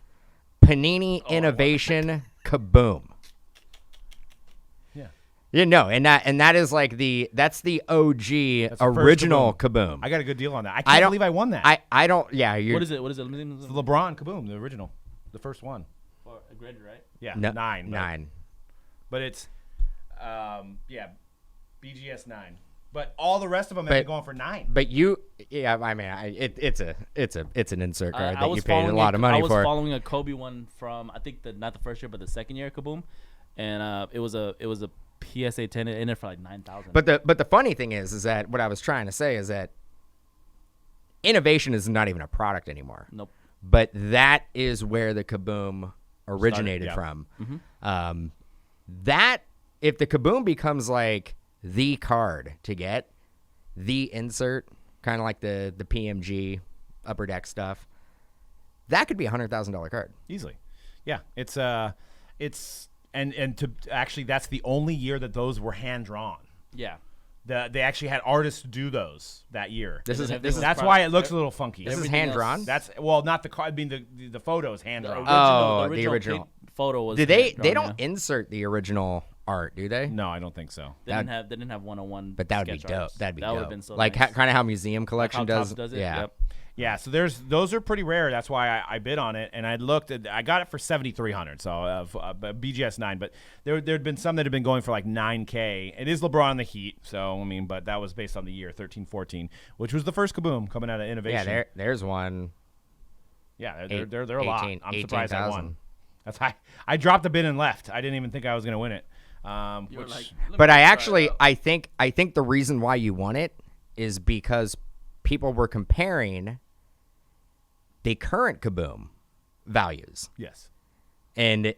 Panini Innovation Kaboom. Yeah. Yeah, no, and that is like that's the OG the first original Kaboom. I got a good deal on that. I can't believe I won that. I don't. Yeah, What is it? It's the LeBron Kaboom, the original, the first one. For a graded, right? Yeah, No, 9. nine. But it's, BGS 9. But all the rest of them have been going for 9. But I mean, it's an insert card I that was you paid a lot of money I was for. following a Kobe one from, I think not the first year, but the second year Kaboom, and it was a PSA 10 in it for like 9,000. But the funny thing is that what I was trying to say is that innovation is not even a product anymore. Nope. But that is where the Kaboom originated Started, from. That if the Kaboom becomes like the card to get, the insert, kind of like the PMG upper deck stuff, that could be $100,000 card Easily. Yeah, it's and to actually that's the only year that those were hand drawn. Yeah. They actually had artists do those that year. That's why it looks a little funky. This is hand drawn. That's not the card. I mean the photo's hand drawn. The original photo was. Do they hand-drawn, don't insert the original art, do they? No, I don't think so. They didn't have 101. But that would be sketch dope. arts. That'd be that dope. would have been so like nice. kind of how Museum Collection How does. Topps does it. Yeah. Yep. Yeah, so those are pretty rare. That's why I bid on it, and I looked. I got it for $7,300. So BGS 9, but there'd been some that had been going for like $9K. It is LeBron the Heat, so I mean, but that was based on the year 13-14, which was the first Kaboom coming out of Innovation. Yeah, there's one. Yeah, they're a lot. 18 I'm surprised I 18,000. won. That's high. I dropped a bid and left. I didn't even think I was going to win it. You were Which, like, But I think the reason why you won it is because people were comparing the current Kaboom values, yes, and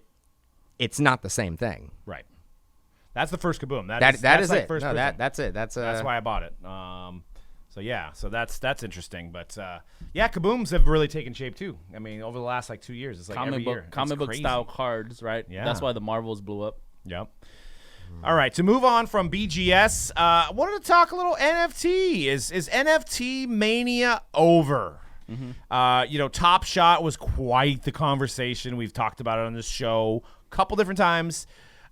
it's not the same thing. right. That's the first Kaboom. That that's is like it. First No, Prism. that's it. That's why I bought it. So that's interesting. But yeah, Kabooms have really taken shape too. I mean, over the last like 2 years, it's like every year. comic It's book crazy. style cards, right? Yeah. That's why the Marvels blew up. Yep. All right, to move on from BGS, I wanted to talk a little NFT. Is NFT mania over? Top Shot was quite the conversation. We've talked about it on this show a couple different times.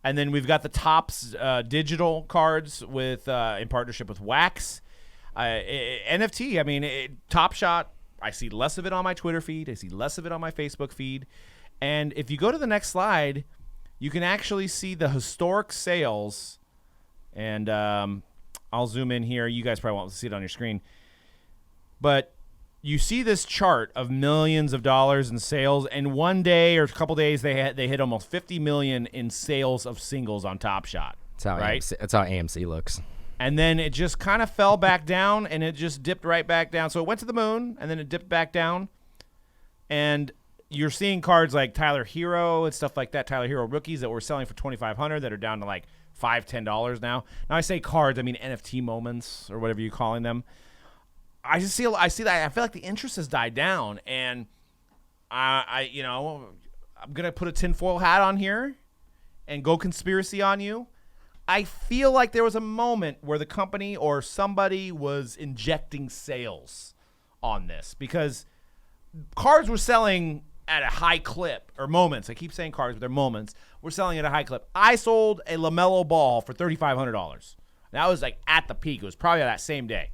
And then we've got the Topps digital cards with in partnership with Wax. NFT, I mean, Top Shot, I see less of it on my Twitter feed. I see less of it on my Facebook feed. And if you go to the next slide, you can actually see the historic sales, and I'll zoom in here. You guys probably won't see it on your screen, but you see this chart of millions of dollars in sales, and one day or a couple days they hit almost 50 million in sales of singles on Top Shot. That's how AMC looks. And then it just kind of fell back down, and it just dipped right back down. So it went to the moon, and then it dipped back down. And you're seeing cards like Tyler Hero and stuff like that, Tyler Hero rookies that were selling for $2,500 that are down to like $5, $10 now. Now I say cards, I mean NFT moments or whatever you're calling them. I see that. I feel like the interest has died down, and I'm gonna put a tinfoil hat on here and go conspiracy on you. I feel like there was a moment where the company or somebody was injecting sales on this because cards were selling at a high clip, or moments. I keep saying cards, but they're moments. We're selling at a high clip. I sold a LaMelo Ball for $3,500. That was like at the peak. It was probably that same day.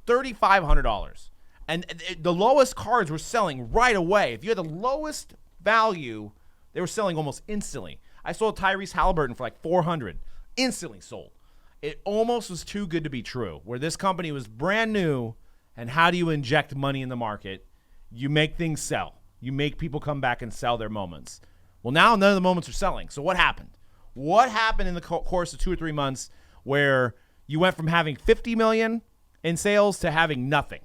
$3,500. And the lowest cards were selling right away. If you had the lowest value, they were selling almost instantly. I sold Tyrese Halliburton for like $400. Instantly sold. It almost was too good to be true, where this company was brand new, and how do you inject money in the market? You make things sell. You make people come back and sell their moments. Well, now none of the moments are selling. So what happened? What happened in the course of 2 or 3 months where you went from having 50 million in sales to having nothing?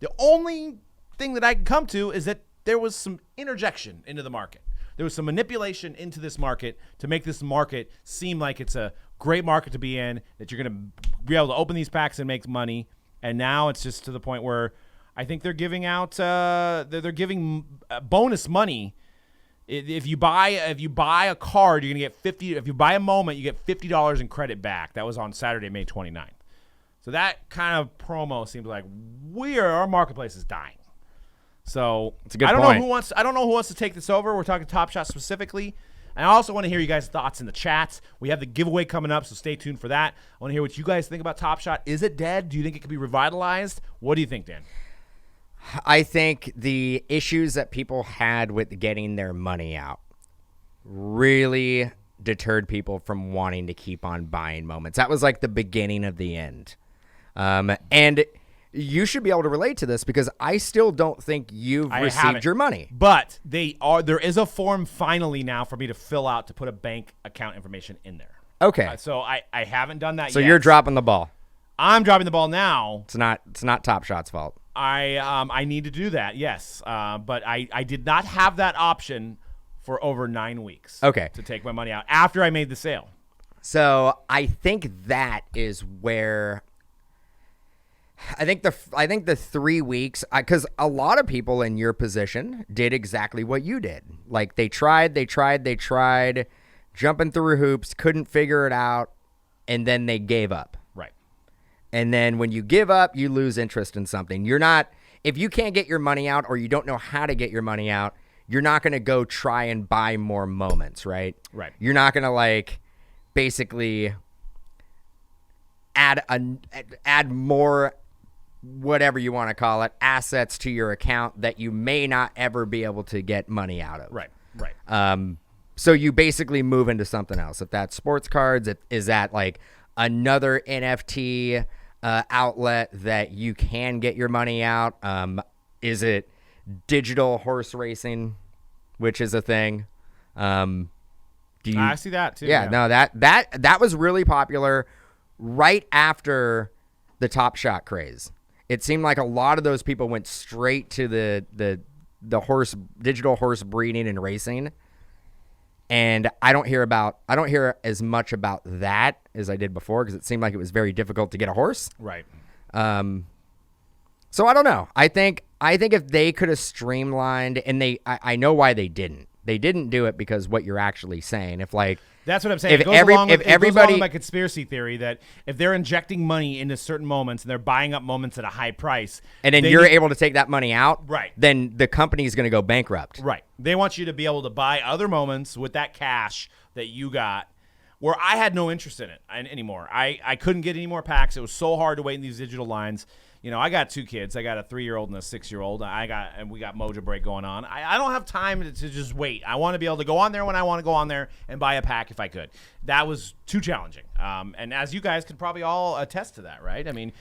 The only thing that I can come to is that there was some interjection into the market. There was some manipulation into this market to make this market seem like it's a great market to be in, that you're going to be able to open these packs and make money. And now it's just to the point where I think they're giving out they're giving bonus money. If you buy a card, you're going to get $50. If you buy a moment, you get $50 in credit back. That was on Saturday, May 29th. So that kind of promo seems like our marketplace is dying. So it's a good point. I don't know who wants to take this over. We're talking Top Shot specifically. And I also want to hear you guys' thoughts in the chats. We have the giveaway coming up, so stay tuned for that. I want to hear what you guys think about Top Shot. Is it dead? Do you think it could be revitalized? What do you think, Dan? I think the issues that people had with getting their money out really deterred people from wanting to keep on buying moments. That was like the beginning of the end. And you should be able to relate to this because I still don't think you've received your money. But there is a form finally now for me to fill out to put a bank account information in there. Okay. So I haven't done that yet. So you're dropping the ball. I'm dropping the ball now. It's not Top Shot's fault. I need to do that, yes. But I did not have that option for over 9 weeks. Okay. To take my money out after I made the sale. So I think that is where I think the 3 weeks, because a lot of people in your position did exactly what you did. Like they tried, jumping through hoops, couldn't figure it out, and then they gave up. Right. And then when you give up, you lose interest in something. If you can't get your money out or you don't know how to get your money out, you're not going to go try and buy more moments, right? Right. You're not going to basically add more, whatever you want to call it, assets to your account that you may not ever be able to get money out of. Right. So you basically move into something else. If that's sports cards, is that like another NFT outlet that you can get your money out? Is it digital horse racing, which is a thing? I see that too. Yeah, no, that was really popular right after the Top Shot craze. It seemed like a lot of those people went straight to the digital horse breeding and racing. And I don't hear as much about that as I did before because it seemed like it was very difficult to get a horse. Right. So I don't know. I think if they could have streamlined, and I know why they didn't. They didn't do it because what you're actually saying. That's what I'm saying. It goes along with my conspiracy theory that if they're injecting money into certain moments and they're buying up moments at a high price, and then you're able to take that money out, right? Then the company's going to go bankrupt, right? They want you to be able to buy other moments with that cash that you got. Where I had no interest in it anymore. I couldn't get any more packs. It was so hard to wait in these digital lines. I got 2 kids. I got a 3-year-old and a 6-year-old. And we got Mojobreak going on. I don't have time to just wait. I want to be able to go on there when I want to go on there and buy a pack if I could. That was too challenging. And as you guys could probably all attest to that, right? I mean,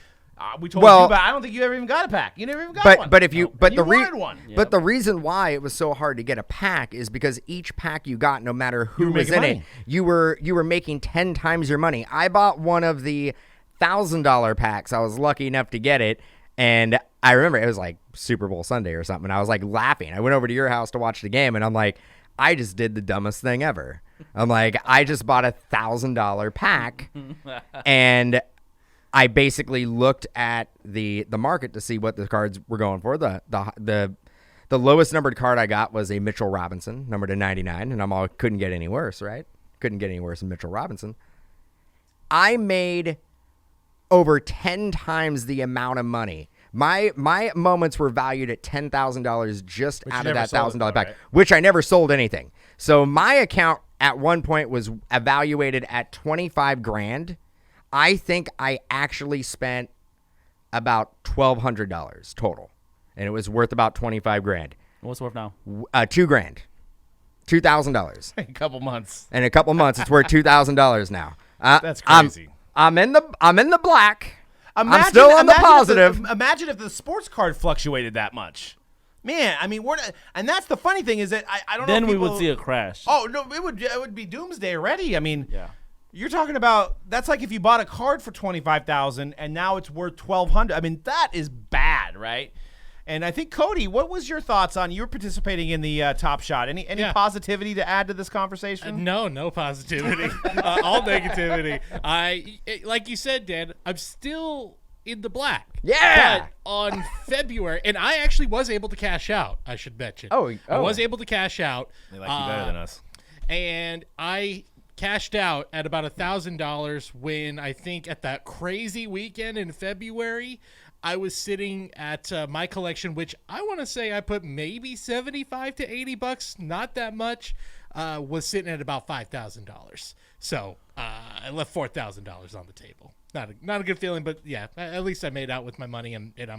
we told you, but I don't think you ever even got a pack. You never even got one. But if you, but you the wanted one. But the reason why it was so hard to get a pack is because each pack you got, no matter who was in it, you were making 10 times your money. I bought one of the $1,000 packs. I was lucky enough to get it, and I remember it was like Super Bowl Sunday or something. And I was like laughing. I went over to your house to watch the game, and I'm like, I just did the dumbest thing ever. I'm like, I just bought a $1,000 pack, and I basically looked at the market to see what the cards were going for. The lowest numbered card I got was a Mitchell Robinson, numbered to 99, and couldn't get any worse, right? Couldn't get any worse than Mitchell Robinson. I made over 10 times the amount of money. My moments were valued at $10,000 just out of that $1,000 pack, right? Which I never sold anything. So my account at one point was evaluated at $25,000. I think I actually spent about $1,200 total, and it was worth about $25,000. What's it worth now? $2,000, $2,000. A couple months. In a couple months, it's worth $2,000 now. That's crazy. I'm in the black. I'm still on the positive. Imagine if the sports card fluctuated that much. Man, I mean, and that's the funny thing is that I don't know. Then we would see a crash. Oh no, it would be doomsday already. I mean, yeah. You're talking about that's like if you bought a card for $25,000 and now it's worth $1,200. I mean, that is bad, right? And I think Cody, what was your thoughts on you participating in the Top Shot? Any positivity to add to this conversation? No positivity. All negativity. Like you said, Dan, I'm still in the black. Yeah. But on February, and I actually was able to cash out. I should mention. I was able to cash out. They like you better than us. And I cashed out at about $1,000 when I think at that crazy weekend in February, I was sitting at my collection, which I want to say I put maybe $75 to $80, not that much, was sitting at about $5,000. So I left $4,000 on the table. Not a good feeling, but yeah, at least I made out with my money, and I'm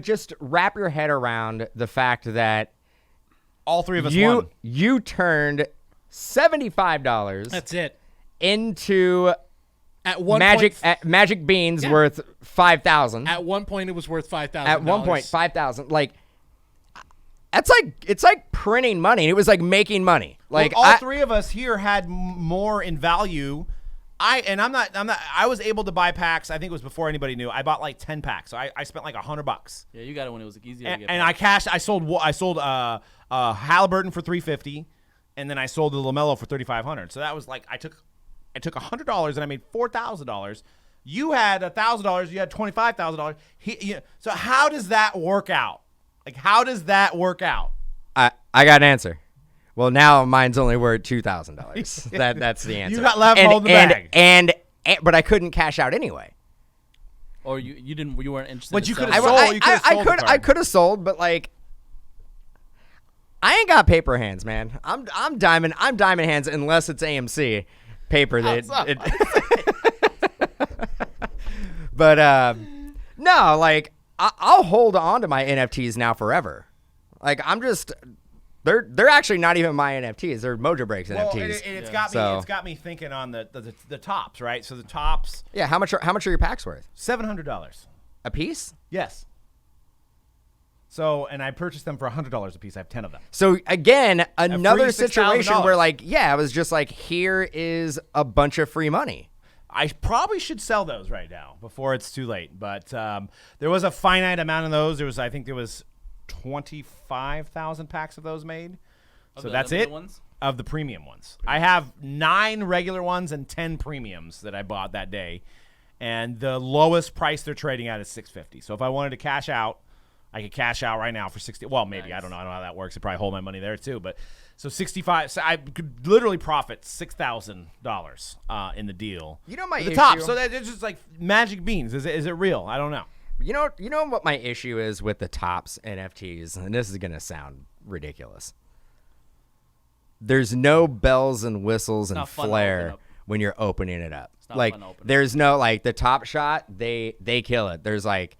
just wrap your head around the fact that all three of us won. You turned $75. That's it. Into at one Magic Beans worth $5,000. At one point, it was worth $5,000. At one point, $5,000. Like it's like printing money. It was like making money. Like all three of us here had more in value. I was able to buy packs. I think it was before anybody knew. I bought like 10 packs. So I spent like $100. Yeah, you got it when it was easier to get. And I cashed. I sold Halliburton for $350. And then I sold the LaMelo for $3,500. So that was like I took $100 and I made $4,000. You had $1,000. You had $25,000. So how does that work out? Like how does that work out? I got an answer. Well, now mine's only worth $2,000. That's the answer. You got left holding the bag. But I couldn't cash out anyway. Or you weren't interested. But you could have sold. I could have sold, but like. I ain't got paper hands, man. I'm diamond hands unless it's AMC paper But no, like I'll hold on to my NFTs now forever. Like I'm just they're actually not even my NFTs. They're Mojobreak's NFTs. It's got me thinking on the tops, right? So the tops. Yeah, how much are your packs worth? $700 a piece? Yes. So, and I purchased them for $100 a piece. I have 10 of them. So again, another situation where like, I was just like, here is a bunch of free money. I probably should sell those right now before it's too late. But there was a finite amount of those. I think there was 25,000 packs of those made. So that's it. Of the premium ones. I have 9 regular ones and 10 premiums that I bought that day. And the lowest price they're trading at is $650. So if I wanted to cash out, I could cash out right now for $60. Well, maybe. Nice. I don't know how that works. I'd probably hold my money there too. But so $65. So I could literally profit $6,000 in the deal. You know my issue. The top. So it's just like magic beans. Is it real? I don't know. You know what my issue is with the Topps NFTs, and this is gonna sound ridiculous. There's no bells and whistles and flair when you're opening it up. Like there's no like the Top Shot. They kill it. There's like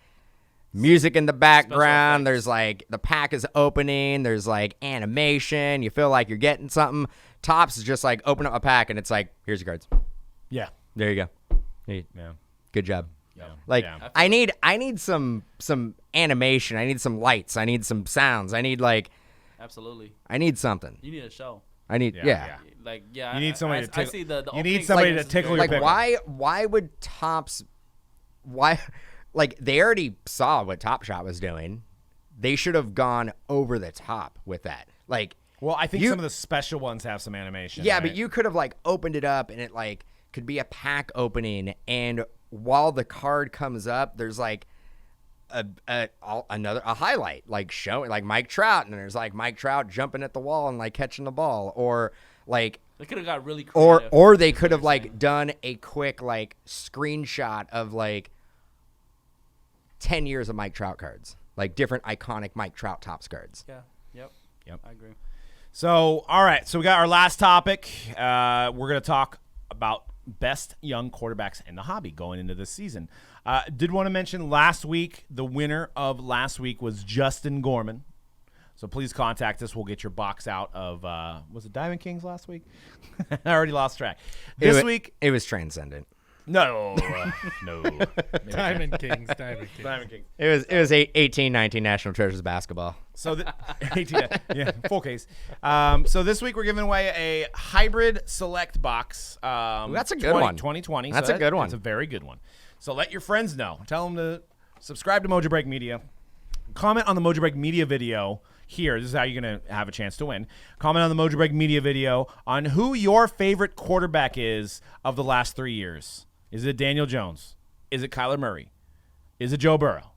music in the background. There's like the pack is opening. There's like animation. You feel like you're getting something. Topps is just like open up a pack and it's like, here's your cards. Yeah. There you go. Yeah. Good job. Yeah. Like Yeah. I need some animation. I need some lights. I need some sounds. I need like Absolutely. I need something. You need a show. I need Yeah. Like yeah. You need somebody to tickle. I see the you need opening somebody to sequence is tickle your very like pickle. why would Topps why like they already saw what Top Shot was doing. They should have gone over the top with that. Like Well, I think some of the special ones have some animation. yeah, right? but you could have like opened it up and it like could be a pack opening, and while the card comes up, there's like a highlight like showing like Mike Trout, and there's like Mike Trout jumping at the wall and like catching the ball, or like They could have got really creative. or they could have like done a quick like screenshot of like 10 years of Mike Trout cards, like different iconic Mike Trout Topps cards. Yeah. Yep. I agree. So, all right. So we got our last topic. We're going to talk about best young quarterbacks in the hobby going into this season. Did want to mention last week, the winner of last week was Justin Gorman. So please contact us. We'll get your box out of, was it Diamond Kings last week? I already lost track. This week. It was Transcendent. No. No. Diamond Kings. Diamond Kings. It was 18-19 National Treasures basketball. So 18, yeah, full case. So this week we're giving away a hybrid select box. That's a good one. 2020. That's a good one. It's a very good one. So let your friends know. Tell them to subscribe to Mojobreak Media. Comment on the Mojobreak Media video here. This is how you're going to have a chance to win. Comment on the Mojobreak Media video on who your favorite quarterback is of the last 3 years. Is it Daniel Jones? Is it Kyler Murray? Is it Joe Burrow?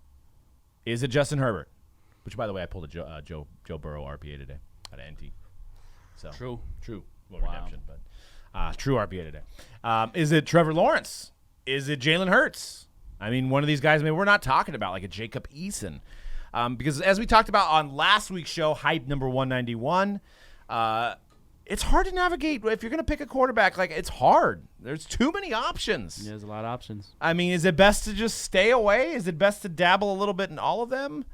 Is it Justin Herbert? Which, by the way, I pulled a Joe Burrow RPA today out of NT. So True. Well, redemption, but true RPA today. Is it Trevor Lawrence? Is it Jalen Hurts? I mean, one of these guys, maybe we're not talking about like a Jacob Eason. Because as we talked about on last week's show, Hype number 191, it's hard to navigate. If you're going to pick a quarterback, like it's hard. There's too many options. Yeah, there's a lot of options. I mean, is it best to just stay away? Is it best to dabble a little bit in all of them?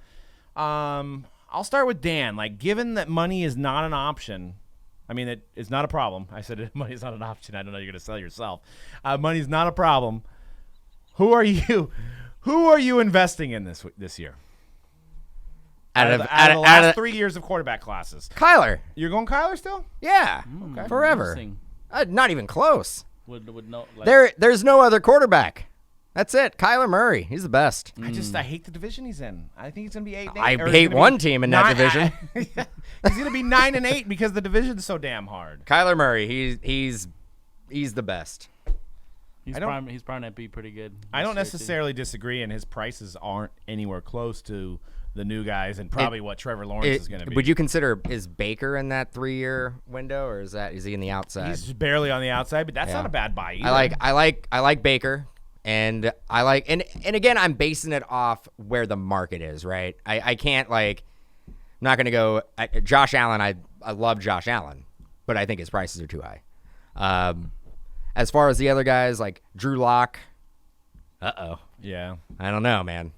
I'll start with Dan. Like, given that money is not an option, I mean, it's not a problem. I said money is not an option. I don't know. You're going to sell yourself. Money is not a problem. Who are you? Who are you investing in this year? Out of the last 3 years of quarterback classes, Kyler. You're going Kyler still? Yeah, Okay. forever. Not even close. Would no, like, There's no other quarterback. That's it. Kyler Murray. He's the best. I hate the division he's in. I think he's going to be 8-8. I or he's hate gonna one be team in that division. He's going to be 9-8 because the division's so damn hard. Kyler Murray. He's the best. he's probably to be pretty good. I don't necessarily disagree, and his prices aren't anywhere close to the new guys and probably what Trevor Lawrence is going to be. Would you consider is Baker in that 3-year window, or is he in the outside? He's just barely on the outside, but that's not a bad buy either. I like Baker, and I like and again I'm basing it off where the market is, right? I can't like I'm not going to go Josh Allen. I love Josh Allen, but I think his prices are too high. As far as the other guys like Drew Lock, Yeah. I don't know, man.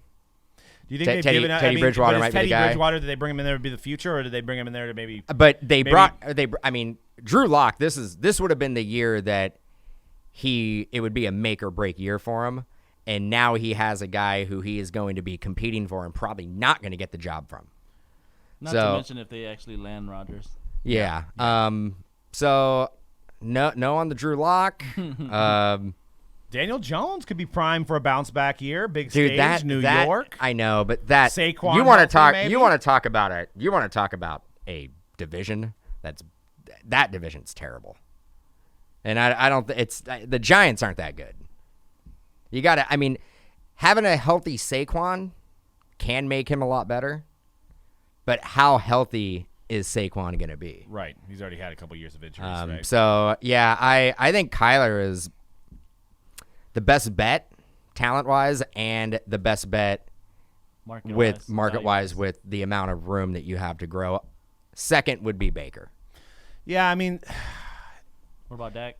Do you think Teddy Bridgewater might be the guy? Bridgewater, did they bring him in there to be the future, or did they bring him in there to maybe? But I mean, Drew Lock. This would have been the year that it would be a make or break year for him, and now he has a guy who he is going to be competing for and probably not going to get the job from. Not to mention if they actually land Rodgers. Yeah. So no on the Drew Lock. Daniel Jones could be primed for a bounce back year. Big Dude, stage, New York. I know, but that Saquon you want to healthy, talk. maybe? You want to talk about it. You want to talk about a division that division's terrible. And I don't. It's the Giants aren't that good. You got to. I mean, having a healthy Saquon can make him a lot better. But how healthy is Saquon going to be? Right. He's already had a couple years of injuries. Right? So yeah, I think Kyler is the best bet talent-wise, and the best bet market-wise with the amount of room that you have to grow. Second would be Baker. Yeah, I mean, what about Dak?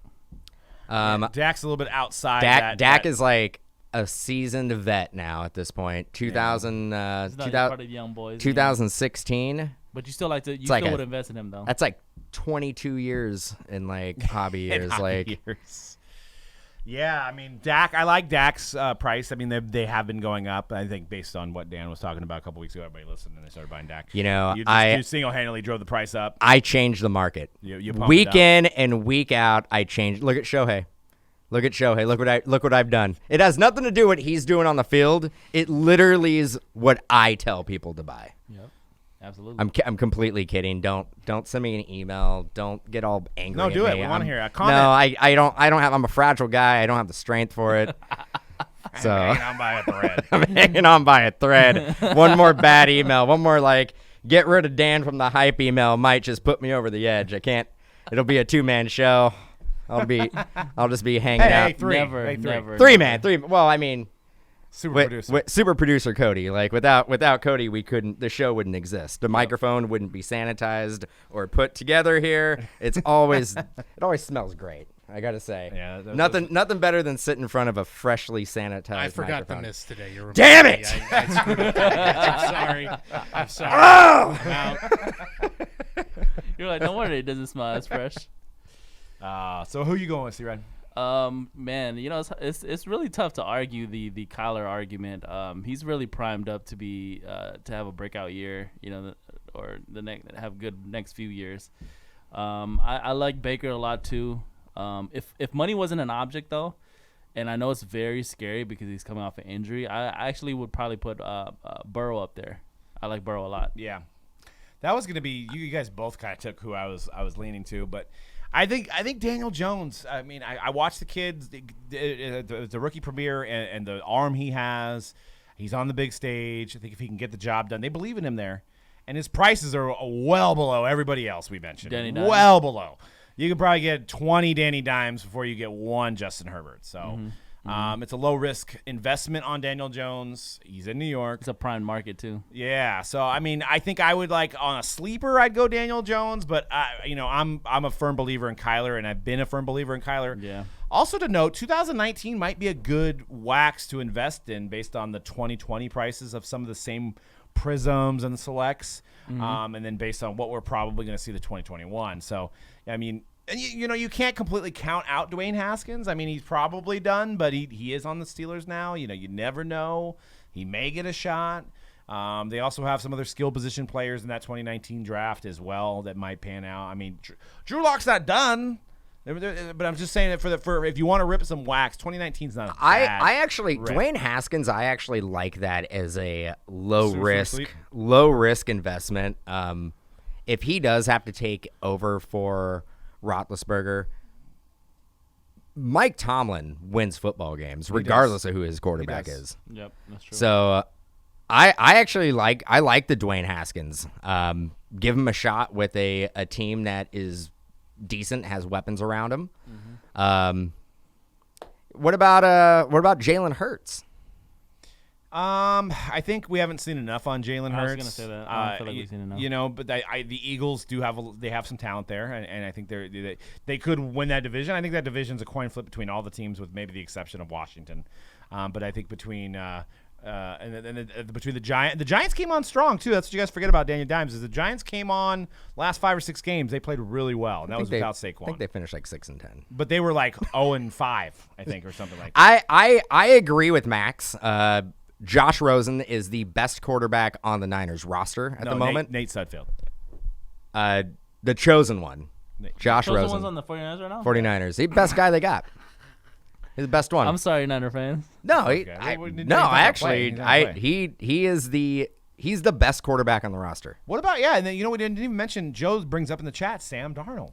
Dak's a little bit outside. Dak is like a seasoned vet now at this point. 2016. But you still like to. You like still would invest in him though. That's like 22 years in like hobby years. Yeah, I mean Dak. I like Dak's price. I mean they have been going up. I think based on what Dan was talking about a couple weeks ago, everybody listened and they started buying Dak. You know, you single-handedly drove the price up. I changed the market. You pumped week it up. in and week out. I changed. Look at Shohei. Look what I've done. It has nothing to do with what he's doing on the field. It literally is what I tell people to buy. Yep. Absolutely. I'm completely kidding. Don't send me an email. Don't get all angry. No, do at it. me. We want to hear a comment. No, I don't have. I'm a fragile guy. I don't have the strength for it. So I'm hanging on by a thread. I'm hanging on by a thread. One more bad email. One more like get rid of Dan from the hype email might just put me over the edge. I can't. It'll be a 2-man show. I'll just be hanging out. Hey, three. Never. 3-man. Well, I mean. Super producer. Super producer Cody. Like without Cody, the show wouldn't exist. The microphone wouldn't be sanitized or put together here. It always smells great. I gotta say, Yeah, nothing better than sit in front of a freshly sanitized. I forgot microphone. the miss today. You're Damn it! I screwed up. I'm sorry. Oh! I'm out. You're like, no wonder it doesn't smell as fresh. So who you going with, C-Red? Man, you know, it's really tough to argue the Kyler argument. He's really primed up to be to have a breakout year, you know, or have good next few years. I like Baker a lot too. If money wasn't an object though, and I know it's very scary because he's coming off an injury, I actually would probably put Burrow up there. I like Burrow a lot. Yeah, that was gonna be you guys both kind of took who I was leaning to, but. I think Daniel Jones. I mean, I watched the kids, the rookie premiere, and the arm he has. He's on the big stage. I think if he can get the job done, they believe in him there. And his prices are well below everybody else we mentioned. Danny Dimes. Well below. You can probably get 20 Danny Dimes before you get one Justin Herbert. So it's a low-risk investment on Daniel Jones. He's in New York. It's a prime market too. Yeah, so I mean, I think I would like on a sleeper, I'd go Daniel Jones, but I'm a firm believer in Kyler, and I've been a firm believer in Kyler. Yeah. Also to note, 2019 might be a good wax to invest in based on the 2020 prices of some of the same prisms and selects, and then based on what we're probably going to see the 2021. So, I mean. And you can't completely count out Dwayne Haskins. I mean, he's probably done, but he is on the Steelers now. You know, you never know. He may get a shot. They also have some other skill position players in that 2019 draft as well that might pan out. I mean, Drew Lock's not done, but I'm just saying that for if you want to rip some wax, 2019's not a bad I actually rip. Dwayne Haskins. I actually like that as a low risk investment. If he does have to take over for Roethlisberger, Mike Tomlin wins football games regardless of who his quarterback is. Yep, that's true. So I actually like the Dwayne Haskins. Give him a shot with a team that is decent, has weapons around him. What about Jalen Hurts? I think we haven't seen enough on Jalen Hurts. I was going to say that. I don't feel like we've seen enough. You know, but the Eagles do have some talent there, and I think they could win that division. I think that division's a coin flip between all the teams, with maybe the exception of Washington. But I think between between the Giants came on strong too. That's what you guys forget about Daniel Dimes is the Giants came on last 5 or 6 games. They played really well, and that was without Saquon. I think they finished like 6-10, but they were like 0-5, I think, or something like that. I agree with Max. Josh Rosen is the best quarterback on the Niners roster at the moment. Nate Sudfeld. The chosen one. Josh Rosen. One's on the 49ers right now? 49ers. He's the best guy they got. He's the best one. I'm sorry, Niner fans. No, he's the best quarterback on the roster. What about, and then, we didn't even mention, Joe brings up in the chat, Sam Darnold.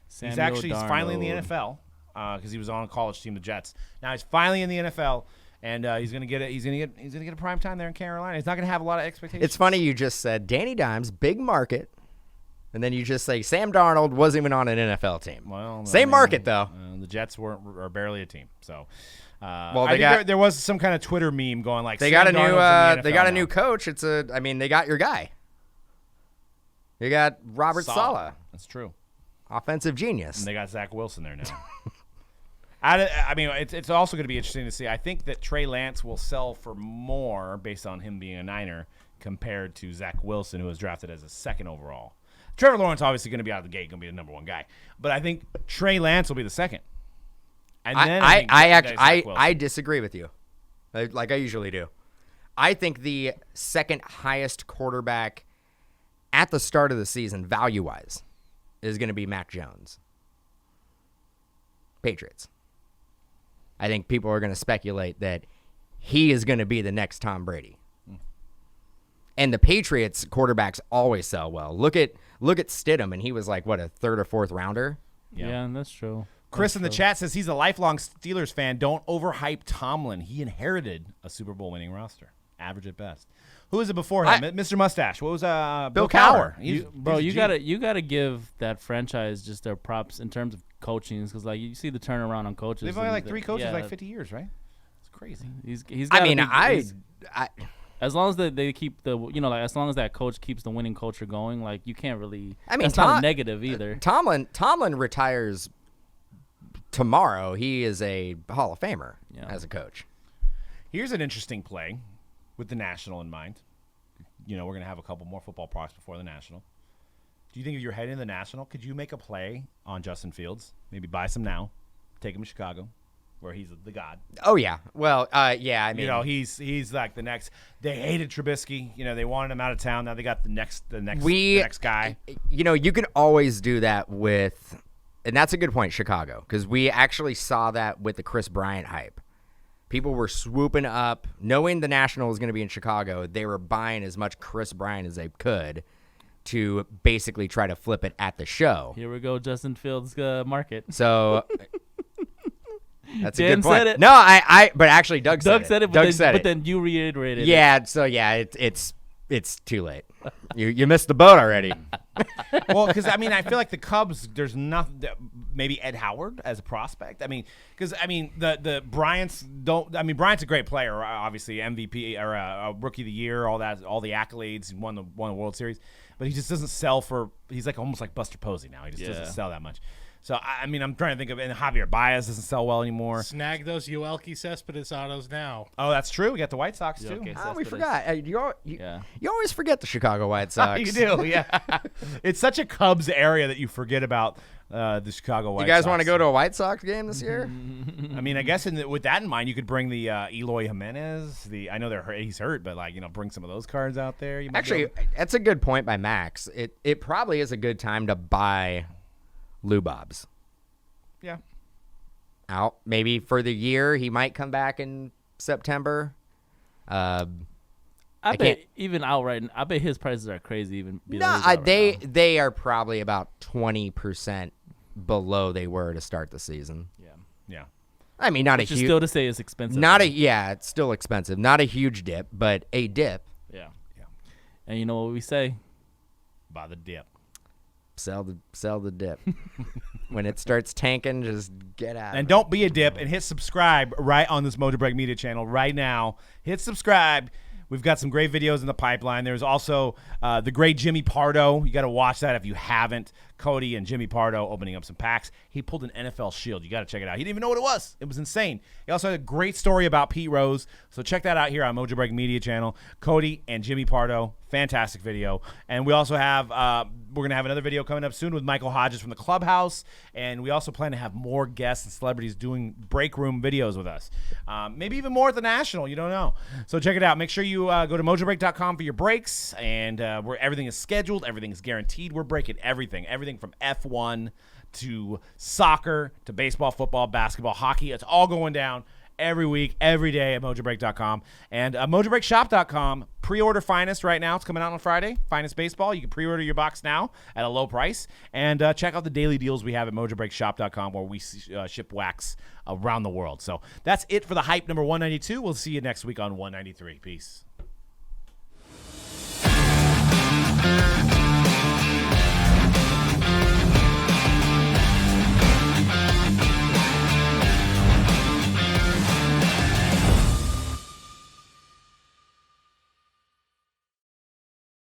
He's finally in the NFL because he was on a college team, the Jets. Now he's finally in the NFL. And he's gonna get a prime time there in Carolina. He's not gonna have a lot of expectations. It's funny you just said Danny Dimes, big market, and then you just say Sam Darnold wasn't even on an NFL team. Well, same market though. The Jets are barely a team. So, there was some kind of Twitter meme going like they Sam got a Darnold's new in the NFL new coach. They got your guy. You got Robert Saleh. That's true. Offensive genius. And they got Zach Wilson there now. I mean, it's also going to be interesting to see. I think that Trey Lance will sell for more based on him being a Niner compared to Zach Wilson, who was drafted as a 2nd overall. Trevor Lawrence obviously going to be out of the gate, going to be the number 1 guy. But I think Trey Lance will be the 2nd. And then I disagree with you, like I usually do. I think the 2nd highest quarterback at the start of the season, value-wise, is going to be Mac Jones. Patriots. I think people are going to speculate that he is going to be the next Tom Brady. And the Patriots quarterbacks always sell well. Look at Stidham, and he was like, what, a 3rd or 4th rounder? Yeah, that's true. Chris in the chat says he's a lifelong Steelers fan. Don't overhype Tomlin. He inherited a Super Bowl winning roster. Average at best. Who was it before him? Mr. Mustache. What was Bill Cowher? You gotta give that franchise just their props in terms of coaching, because like you see the turnaround on coaches. They've only like 3 coaches, like 50 years, right? It's crazy. He's as long as they keep as long as that coach keeps the winning culture going, like you can't really. I mean, that's not a negative either. Tomlin retires tomorrow. He is a Hall of Famer as a coach. Here's an interesting play with the National in mind. We're going to have a couple more football products before the National. Do you think if you're heading to the National, could you make a play on Justin Fields? Maybe buy some now, take him to Chicago, where he's the god. Oh, yeah. Well, yeah, I mean. He's like the next. They hated Trubisky. They wanted him out of town. Now they got the next guy. You can always do that with, and that's a good point, Chicago, because we actually saw that with the Chris Bryant hype. People were swooping up, knowing the National was going to be in Chicago. They were buying as much Chris Bryant as they could to basically try to flip it at the show. Here we go, Justin Fields market. So that's a Dan good point. said it. No, but actually Doug said it. But then you reiterated it. Yeah, so yeah, it's too late. You missed the boat already. Well, because I feel like the Cubs, there's nothing. Maybe Ed Howard as a prospect. The Bryant's don't. Bryant's a great player, obviously MVP or Rookie of the Year, all that, all the accolades. He won the World Series, but he just doesn't sell for. He's like almost like Buster Posey now. He just doesn't sell that much. So I'm trying to think of, and Javier Baez doesn't sell well anymore. Snag those Yoelqui Cespedes autos now. Oh, that's true. We got the White Sox too. We forgot. You always forget the Chicago White Sox. You do, yeah. It's such a Cubs area that you forget about the Chicago White Sox. You guys want to go to a White Sox game this year? I guess with that in mind, you could bring the Eloy Jimenez. I know he's hurt, but bring some of those cards out there. Actually, that's a good point by Max. It probably is a good time to buy Lou Bob's. Yeah. Out maybe for the year. He might come back in September. I bet even outright. I bet his prices are crazy. They are probably about 20% below they were to start the season. Yeah. Not a huge. Still to say it's expensive. It's still expensive. Not a huge dip, but a dip. Yeah. And you know what we say? Buy the dip. Sell the dip. When it starts tanking, just get out. And don't be a dip, and hit subscribe right on this Mojobreak Media channel right now. Hit subscribe. We've got some great videos in the pipeline. There's also the great Jimmy Pardo. You got to watch that if you haven't. Cody and Jimmy Pardo opening up some packs. He pulled an NFL Shield. You got to check it out. He didn't even know what it was. It was insane. He also had a great story about Pete Rose. So check that out here on Mojobreak Media channel. Cody and Jimmy Pardo. Fantastic video. And we also have we're going to have another video coming up soon with Michael Hodges from the Clubhouse. And we also plan to have more guests and celebrities doing break room videos with us. Maybe even more at the National. You don't know. So check it out. Make sure you go to mojobreak.com for your breaks. And where everything is scheduled. Everything is guaranteed. We're breaking everything. Everything from F1 to soccer to baseball, football, basketball, hockey. It's all going down every week, every day at mojobreak.com. And mojobreakshop.com. Pre-order Finest right now. It's coming out on Friday. Finest Baseball. You can pre-order your box now at a low price. And check out the daily deals we have at mojobreakshop.com where we ship wax around the world. So that's it for the hype number 192. We'll see you next week on 193. Peace.